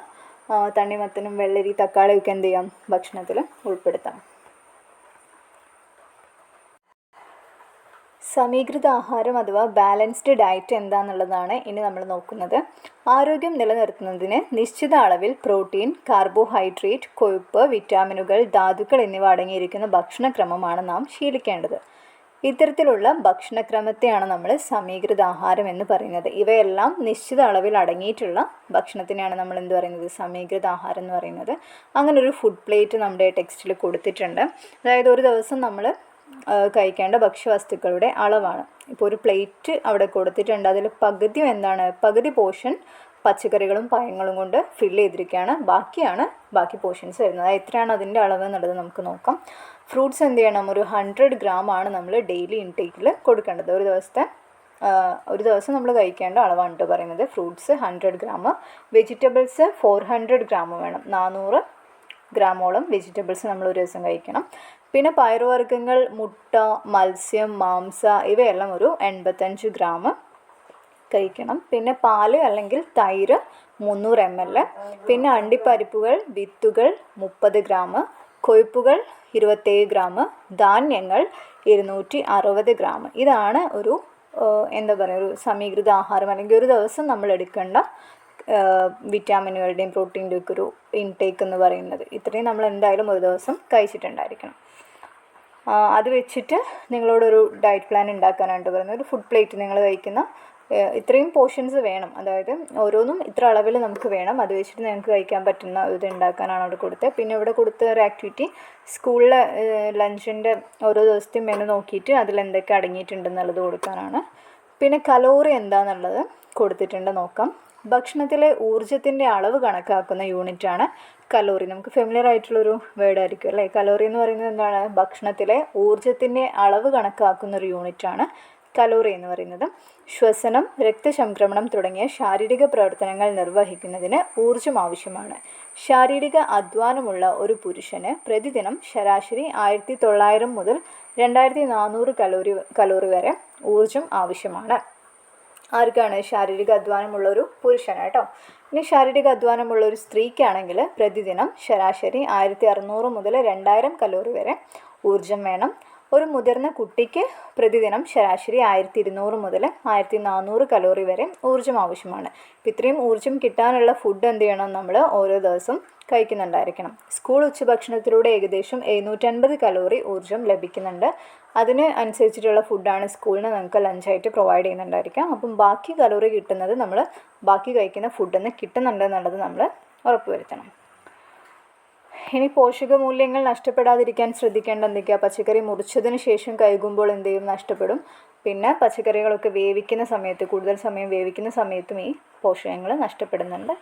[SPEAKER 1] തണ്ണിമത്തനും വെള്ളരി, തക്കാളിയൊക്കെ എന്ത് ചെയ്യാം? ഭക്ഷണത്തിൽ ഉൾപ്പെടുത്താം. സമീകൃത ആഹാരം അഥവാ ബാലൻസ്ഡ് ഡയറ്റ് എന്താണെന്നുള്ളതാണ് ഇനി നമ്മൾ നോക്കുന്നത്. ആരോഗ്യം നിലനിർത്തുന്നതിന് നിശ്ചിത അളവിൽ പ്രോട്ടീൻ, കാർബോഹൈഡ്രേറ്റ്, കൊഴുപ്പ്, വിറ്റാമിനുകൾ, ധാതുക്കൾ എന്നിവ അടങ്ങിയിരിക്കുന്ന ഭക്ഷണക്രമമാണ് നാം ശീലിക്കേണ്ടത്. ഇത്തരത്തിലുള്ള ഭക്ഷണക്രമത്തെയാണ് നമ്മൾ സമീകൃത ആഹാരം എന്ന് പറയുന്നത്. ഇവയെല്ലാം നിശ്ചിത അളവിൽ അടങ്ങിയിട്ടുള്ള ഭക്ഷണത്തിനെയാണ് നമ്മൾ എന്ത് പറയുന്നത്? സമീകൃത ആഹാരം എന്ന് പറയുന്നത്. അങ്ങനെ ഒരു ഫുഡ് പ്ലേറ്റ് നമ്മുടെ ടെക്സ്റ്റിൽ കൊടുത്തിട്ടുണ്ട്. അതായത് ഒരു ദിവസം നമ്മൾ കഴിക്കേണ്ട ഭക്ഷ്യവസ്തുക്കളുടെ അളവാണ്. ഇപ്പോൾ ഒരു പ്ലേറ്റ് അവിടെ കൊടുത്തിട്ടുണ്ട്. അതിൽ പകുതി പോർഷൻ പച്ചക്കറികളും പഴങ്ങളും കൊണ്ട് ഫില്ല് ചെയ്തിരിക്കുകയാണ്. ബാക്കി പോർഷൻസ് വരുന്നത്. എത്രയാണ് അതിൻ്റെ അളവ് എന്നുള്ളത് നമുക്ക് നോക്കാം. ഫ്രൂട്ട്സ് എന്ത് ചെയ്യണം? ഒരു 100 ഗ്രാമാണ് നമ്മൾ ഡെയിലി ഇൻടേക്കിൽ കൊടുക്കേണ്ടത്. ഒരു ദിവസം നമ്മൾ കഴിക്കേണ്ട അളവാണ് കേട്ടോ പറയുന്നത്. ഫ്രൂട്ട്സ് 100 ഗ്രാം, വെജിറ്റബിൾസ് 400 ഗ്രാം വേണം. 400 ഗ്രാമോളം വെജിറ്റബിൾസ് നമ്മൾ ഒരു ദിവസം കഴിക്കണം. പിന്നെ പയറുവർഗ്ഗങ്ങൾ, മുട്ട, മത്സ്യം, മാംസ ഇവയെല്ലാം ഒരു 85 ഗ്രാം കഴിക്കണം. പിന്നെ പാല് അല്ലെങ്കിൽ തൈര് 300 ml. പിന്നെ അണ്ടിപ്പരിപ്പുകൾ, വിത്തുകൾ 30 ഗ്രാം, കൊഴുപ്പുകൾ 27 ഗ്രാം, ധാന്യങ്ങൾ 260 ഗ്രാം. ഇതാണ് ഒരു ഒരു സമീകൃത ആഹാരം അല്ലെങ്കിൽ ഒരു ദിവസം നമ്മൾ എടുക്കേണ്ട വിറ്റാമിനുകളുടെയും പ്രോട്ടീൻ്റെയും ഒക്കെ ഒരു ഇൻടേക്ക് എന്ന് പറയുന്നത്. ഇത്രയും നമ്മൾ എന്തായാലും ഒരു ദിവസം കഴിച്ചിട്ടുണ്ടായിരിക്കണം. അത് വെച്ചിട്ട് നിങ്ങളോടൊരു ഡയറ്റ് പ്ലാൻ ഉണ്ടാക്കാനായിട്ട് പറയുന്നത്. ഒരു ഫുഡ് പ്ലേറ്റ് നിങ്ങൾ കഴിക്കുന്ന ഇത്രയും പോർഷൻസ് വേണം. അതായത് ഓരോന്നും ഇത്ര അളവിൽ നമുക്ക് വേണം. അത് വെച്ചിട്ട് നിങ്ങൾക്ക് കഴിക്കാൻ പറ്റുന്ന ഇത് ഉണ്ടാക്കാനാണ് അവിടെ കൊടുത്തത്. പിന്നെ ഇവിടെ കൊടുത്ത ഒരു ആക്ടിവിറ്റി സ്കൂളിലെ ലഞ്ചിൻ്റെ ഓരോ ദിവസത്തെയും മെനു നോക്കിയിട്ട് അതിലെന്തൊക്കെ അടങ്ങിയിട്ടുണ്ടെന്നുള്ളത് കൊടുക്കാനാണ്. പിന്നെ കലോറി എന്താണെന്നുള്ളത് കൊടുത്തിട്ടുണ്ട്, നോക്കാം. ഭക്ഷണത്തിലെ ഊർജ്ജത്തിൻ്റെ അളവ് കണക്കാക്കുന്ന യൂണിറ്റാണ് കലോറി. നമുക്ക് ഫെമിലിയർ ആയിട്ടുള്ളൊരു വേർഡായിരിക്കും അല്ലേ. കലോറി എന്ന് പറയുന്നത് എന്താണ്? ഭക്ഷണത്തിലെ ഊർജ്ജത്തിൻ്റെ അളവ് കണക്കാക്കുന്ന ഒരു യൂണിറ്റാണ് കലോറി എന്ന് പറയുന്നത്. ശ്വസനം, രക്തചംക്രമണം തുടങ്ങിയ ശാരീരിക പ്രവർത്തനങ്ങൾ നിർവഹിക്കുന്നതിന് ഊർജ്ജം ആവശ്യമാണ്. ശാരീരിക അധ്വാനമുള്ള ഒരു പുരുഷന് പ്രതിദിനം ശരാശരി 1900 മുതൽ 2400 കലോറി വരെ ഊർജം ആവശ്യമാണ്. ആർക്കാണ്? ശാരീരിക അധ്വാനമുള്ള ഒരു പുരുഷന് കേട്ടോ. ഇനി ശാരീരിക അധ്വാനമുള്ള ഒരു സ്ത്രീക്കാണെങ്കിൽ പ്രതിദിനം ശരാശരി 1600 മുതൽ 2000 കലോറി വരെ ഊർജം വേണം. ഒരു മുതിർന്ന കുട്ടിക്ക് പ്രതിദിനം ശരാശരി 1200 മുതൽ 1400 കലോറി വരെ ഊർജ്ജം ആവശ്യമാണ്. അപ്പോൾ ഇത്രയും ഊർജ്ജം കിട്ടാനുള്ള ഫുഡ് എന്ത് ചെയ്യണം? നമ്മൾ ഓരോ ദിവസവും കഴിക്കുന്നുണ്ടായിരിക്കണം. സ്കൂൾ ഉച്ചഭക്ഷണത്തിലൂടെ ഏകദേശം 750 കലോറി ഊർജ്ജം ലഭിക്കുന്നുണ്ട്. അതിന് അനുസരിച്ചിട്ടുള്ള ഫുഡാണ് സ്കൂളിന് നമുക്ക് ലഞ്ചായിട്ട് പ്രൊവൈഡ് ചെയ്യുന്നുണ്ടായിരിക്കാം. അപ്പം ബാക്കി കലോറി കിട്ടുന്നത് നമ്മൾ ബാക്കി കഴിക്കുന്ന ഫുഡിൽ നിന്ന് കിട്ടുന്നുണ്ട് എന്നുള്ളത് നമ്മൾ ഉറപ്പുവരുത്തണം. ഇനി പോഷകമൂല്യങ്ങൾ നഷ്ടപ്പെടാതിരിക്കാൻ ശ്രദ്ധിക്കേണ്ട എന്തൊക്കെയാണ്? പച്ചക്കറി മുറിച്ചതിന് ശേഷം കഴുകുമ്പോൾ എന്ത് ചെയ്യും? നഷ്ടപ്പെടും. പിന്നെ പച്ചക്കറികളൊക്കെ വേവിക്കുന്ന സമയത്ത്, കൂടുതൽ സമയം വേവിക്കുന്ന സമയത്തും ഈ പോഷകങ്ങൾ നഷ്ടപ്പെടുന്നുണ്ട്.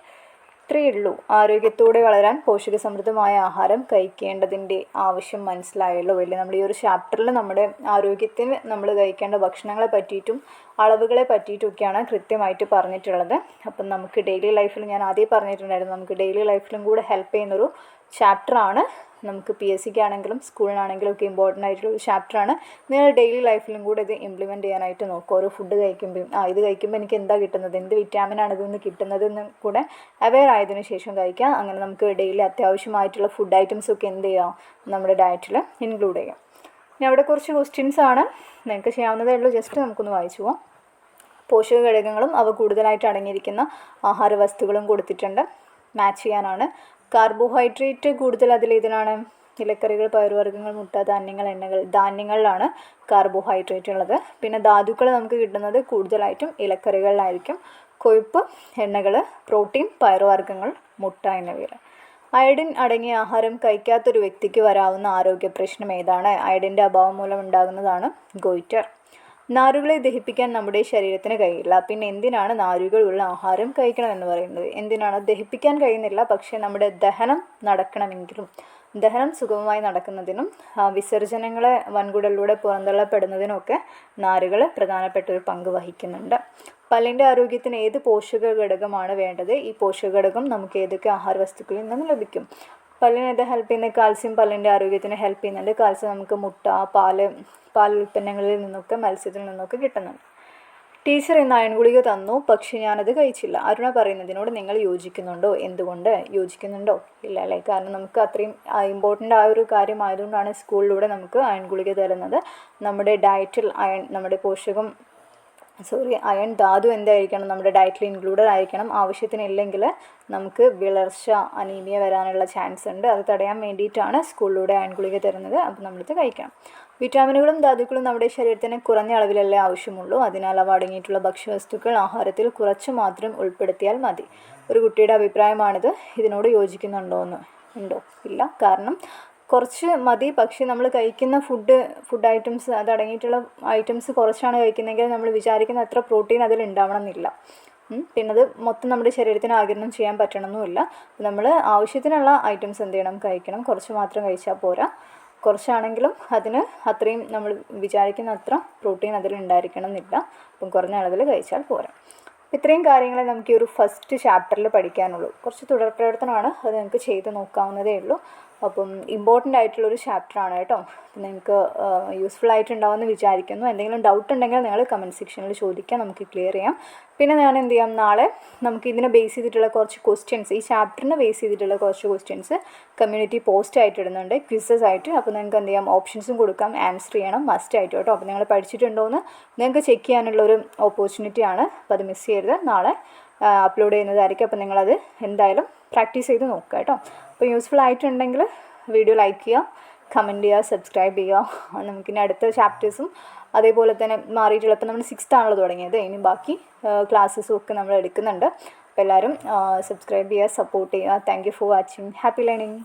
[SPEAKER 1] ഇത്രയേ ഉള്ളൂ. ആരോഗ്യത്തോടെ വളരാൻ പോഷകസമൃദ്ധമായ ആഹാരം കഴിക്കേണ്ടതിൻ്റെ ആവശ്യം മനസ്സിലായല്ലോ അല്ലേ? നമ്മൾ ഈ ഒരു ചാപ്റ്ററിൽ നമ്മുടെ ആരോഗ്യത്തിന് നമ്മൾ കഴിക്കേണ്ട ഭക്ഷണങ്ങളെ പറ്റിയിട്ടും അളവുകളെ പറ്റിയിട്ടൊക്കെയാണ് കൃത്യമായിട്ട് പറഞ്ഞിട്ടുള്ളത്. അപ്പം നമുക്ക് ഡെയിലി ലൈഫിൽ, ഞാൻ ആദ്യം പറഞ്ഞിട്ടുണ്ടായിരുന്നു, നമുക്ക് ഡെയിലി ലൈഫിലും കൂടെ ഹെൽപ്പ് ചെയ്യുന്നൊരു ചാപ്റ്ററാണ്. നമുക്ക് PSCക്ക് ആണെങ്കിലും സ്കൂളിനാണെങ്കിലും ഒക്കെ ഇമ്പോർട്ടൻ്റ് ആയിട്ടുള്ളൊരു ചാപ്റ്ററാണ്. നിങ്ങൾ ഡെയിലി ലൈഫിലും കൂടെ ഇത് ഇംപ്ലിമെൻറ്റ് ചെയ്യാനായിട്ട് നോക്കുക. ഓരോ ഫുഡ് കഴിക്കുമ്പോഴും ഇത് കഴിക്കുമ്പോൾ എനിക്ക് എന്താ കിട്ടുന്നത്, എന്ത് വിറ്റാമിനാണ് ഇതിന്ന് കിട്ടുന്നതെന്ന് കൂടെ അവെയർ ആയതിനു ശേഷം കഴിക്കുക. അങ്ങനെ നമുക്ക് ഡെയിലി അത്യാവശ്യമായിട്ടുള്ള ഫുഡ് ഐറ്റംസ് ഒക്കെ എന്ത് ചെയ്യാം? നമ്മുടെ ഡയറ്റിൽ ഇൻക്ലൂഡ് ചെയ്യാം. ഇനി അവിടെ കുറച്ച് ക്വസ്റ്റ്യൻസ് ആണ്, നിങ്ങൾക്ക് ചെയ്യാവുന്നതേ ഉള്ളൂ. ജസ്റ്റ് നമുക്കൊന്ന് വായിച്ചു പോവാം. പോഷക ഘടകങ്ങളും അവ കൂടുതലായിട്ട് അടങ്ങിയിരിക്കുന്ന ആഹാര വസ്തുക്കളും കൊടുത്തിട്ടുണ്ട്. മാച്ച് ചെയ്യാനാണ്. കാർബോഹൈഡ്രേറ്റ് കൂടുതൽ അതിലേതിലാണ്? ഇലക്കറികൾ, പയറുവർഗ്ഗങ്ങൾ, മുട്ട, ധാന്യങ്ങൾ, എണ്ണകൾ. ധാന്യങ്ങളിലാണ് കാർബോഹൈഡ്രേറ്റ് ഉള്ളത്. പിന്നെ ധാതുക്കൾ നമുക്ക് കിട്ടുന്നത് കൂടുതലായിട്ടും ഇലക്കറികളിലായിരിക്കും. കൊഴുപ്പ്, എണ്ണകൾ, പ്രോട്ടീൻ, പയറുവർഗ്ഗങ്ങൾ, മുട്ട എന്നിവയിൽ. അയഡിൻ അടങ്ങിയ ആഹാരം കഴിക്കാത്തൊരു വ്യക്തിക്ക് വരാവുന്ന ആരോഗ്യ പ്രശ്നം ഏതാണ്? അയഡിൻ്റെ അഭാവം മൂലം ഉണ്ടാകുന്നതാണ് ഗോയിറ്റർ. നാരുകളെ ദഹിപ്പിക്കാൻ നമ്മുടെ ശരീരത്തിന് കഴിയില്ല. പിന്നെ എന്തിനാണ് നാരുകളുള്ള ആഹാരം കഴിക്കണമെന്ന് പറയുന്നത്? എന്തിനാണ്? ദഹിപ്പിക്കാൻ കഴിയുന്നില്ല, പക്ഷേ നമ്മുടെ ദഹനം നടക്കണമെങ്കിലും, ദഹനം സുഗമമായി നടക്കുന്നതിനും വിസർജനങ്ങളെ വൻകുടലിലൂടെ പുറന്തള്ളപ്പെടുന്നതിനുമൊക്കെ നാരുകൾ പ്രധാനപ്പെട്ട ഒരു പങ്ക് വഹിക്കുന്നുണ്ട്. പല്ലിൻ്റെ ആരോഗ്യത്തിന് ഏത് പോഷക ഘടകമാണ് വേണ്ടത്? ഈ പോഷക ഘടകം നമുക്ക് ഏതൊക്കെ ആഹാര വസ്തുക്കളിൽ നിന്ന് ലഭിക്കും? പല്ലിന് ഏത് ഹെൽപ്പ് ചെയ്യുന്നത്? കാൽസ്യം പല്ലിൻ്റെ ആരോഗ്യത്തിന് ഹെൽപ്പ് ചെയ്യുന്നുണ്ട്. കാൽസ്യം നമുക്ക് മുട്ട, പാൽ ഉൽപ്പന്നങ്ങളിൽ നിന്നൊക്കെ, മത്സ്യത്തിൽ നിന്നൊക്കെ കിട്ടുന്നുണ്ട്. ടീച്ചർ ഇന്ന് അയൺ ഗുളിക തന്നു, പക്ഷേ ഞാനത് കഴിച്ചില്ല. അരുണ പറയുന്നതിനോട് നിങ്ങൾ യോജിക്കുന്നുണ്ടോ? എന്തുകൊണ്ട്? യോജിക്കുന്നുണ്ടോ? ഇല്ല അല്ലേ? കാരണം നമുക്ക് അത്രയും ഇമ്പോർട്ടൻ്റ് ആയ ഒരു കാര്യമായതുകൊണ്ടാണ് സ്കൂളിലൂടെ നമുക്ക് അയൺ ഗുളിക തരുന്നത്. നമ്മുടെ ഡയറ്റിൽ നമ്മുടെ അയൺ ധാതു എന്തായിരിക്കണം? നമ്മുടെ ഡയറ്റിൽ ഇൻക്ലൂഡഡ് ആയിരിക്കണം. ആവശ്യത്തിനില്ലെങ്കിൽ നമുക്ക് വിളർച്ച, അനീമിയ വരാനുള്ള ചാൻസ് ഉണ്ട്. അത് തടയാൻ വേണ്ടിയിട്ടാണ് സ്കൂളിലൂടെ അയൺ ഗുളിക തരുന്നത്. അപ്പോൾ നമ്മളിത് കഴിക്കണം. വിറ്റാമിനുകളും ധാതുക്കളും നമ്മുടെ ശരീരത്തിന് കുറഞ്ഞ അളവിലല്ലേ ആവശ്യമുള്ളൂ. അതിനാൽ അവ അടങ്ങിയിട്ടുള്ള ഭക്ഷ്യവസ്തുക്കൾ ആഹാരത്തിൽ കുറച്ച് മാത്രം ഉൾപ്പെടുത്തിയാൽ മതി. ഒരു കുട്ടിയുടെ അഭിപ്രായമാണിത്. ഇതിനോട് യോജിക്കുന്നുണ്ടോ? ഇല്ല. കാരണം കുറച്ച് മതി, പക്ഷേ നമ്മൾ കഴിക്കുന്ന ഫുഡ് ഐറ്റംസ്, അതടങ്ങിയിട്ടുള്ള ഐറ്റംസ് കുറച്ചാണ് കഴിക്കുന്നതെങ്കിൽ നമ്മൾ വിചാരിക്കുന്ന അത്ര പ്രോട്ടീൻ അതിൽ ഉണ്ടാവണം എന്നില്ല. പിന്നെ അത് മൊത്തം നമ്മുടെ ശരീരത്തിന് ആഗിരണം ചെയ്യാൻ പറ്റണമെന്നുമില്ല. നമ്മൾ ആവശ്യത്തിനുള്ള ഐറ്റംസ് എന്ത് ചെയ്യണം? കഴിക്കണം. കുറച്ച് മാത്രം കഴിച്ചാൽ പോരാ. കുറച്ചാണെങ്കിലും അതിന് അത്രയും നമ്മൾ വിചാരിക്കുന്ന അത്ര പ്രോട്ടീൻ അതിൽ ഉണ്ടായിരിക്കണം എന്നില്ല. അപ്പം കുറഞ്ഞ അളവിൽ കഴിച്ചാൽ പോരാ. ഇത്രയും കാര്യങ്ങളെ നമുക്ക് ഈ ഒരു ഫസ്റ്റ് ചാപ്റ്ററിൽ പഠിക്കാനുള്ളൂ. കുറച്ച് തുടർ പ്രവർത്തനമാണ്, അത് നിങ്ങൾക്ക് ചെയ്ത് നോക്കാവുന്നതേ ഉള്ളൂ. അപ്പം ഇമ്പോർട്ടൻ്റ് ആയിട്ടുള്ളൊരു ചാപ്റ്ററാണ് കേട്ടോ. നിങ്ങൾക്ക് യൂസ്ഫുൾ ആയിട്ടുണ്ടാവുമെന്ന് വിചാരിക്കുന്നു. എന്തെങ്കിലും ഡൗട്ട് ഉണ്ടെങ്കിൽ നിങ്ങൾ കമൻറ്റ് സെക്ഷനിൽ ചോദിക്കാം, നമുക്ക് ക്ലിയർ ചെയ്യാം. പിന്നെ ഞാൻ എന്ത് ചെയ്യാം, നാളെ നമുക്ക് ഇതിനെ ബേസ് ചെയ്തിട്ടുള്ള കുറച്ച് ക്വസ്റ്റ്യൻസ്, ഈ ചാപ്റ്ററിനെ ബേസ് ചെയ്തിട്ടുള്ള കുറച്ച് ക്വസ്റ്റ്യൻസ് കമ്മ്യൂണിറ്റി പോസ്റ്റ് ആയിട്ട് ഇടുന്നുണ്ട്, ക്വിസസ് ആയിട്ട്. അപ്പോൾ നിങ്ങൾക്ക് എന്ത് ചെയ്യാം, ഓപ്ഷൻസും കൊടുക്കാം, ആൻസർ ചെയ്യണം മസ്റ്റ് ആയിട്ട് കേട്ടോ. അപ്പോൾ നിങ്ങൾ പഠിച്ചിട്ടുണ്ടോയെന്ന് നിങ്ങൾക്ക് ചെക്ക് ചെയ്യാനുള്ളൊരു ഓപ്പർച്യൂണിറ്റിയാണ്. അപ്പോൾ അത് മിസ് ചെയ്യരുത്. നാളെ അപ്ലോഡ് ചെയ്യുന്നതായിരിക്കും. അപ്പോൾ നിങ്ങളത് എന്തായാലും പ്രാക്ടീസ് ചെയ്ത് നോക്കുക കേട്ടോ. അപ്പോൾ യൂസ്ഫുൾ ആയിട്ടുണ്ടെങ്കിൽ വീഡിയോ ലൈക്ക് ചെയ്യുക, കമൻറ്റ് ചെയ്യുക, സബ്സ്ക്രൈബ് ചെയ്യുക. നമുക്കിനി അടുത്ത ചാപ്റ്റേഴ്സും അതേപോലെ തന്നെ മാറിയിട്ടുള്ള, ഇപ്പോൾ നമ്മൾ 6th ആണല്ലോ തുടങ്ങിയത്, ഇനി ബാക്കി ക്ലാസ്സസും ഒക്കെ നമ്മൾ എടുക്കുന്നുണ്ട്. അപ്പോൾ എല്ലാവരും സബ്സ്ക്രൈബ് ചെയ്യുക, സപ്പോർട്ട് ചെയ്യുക. Thank you for watching. Happy learning.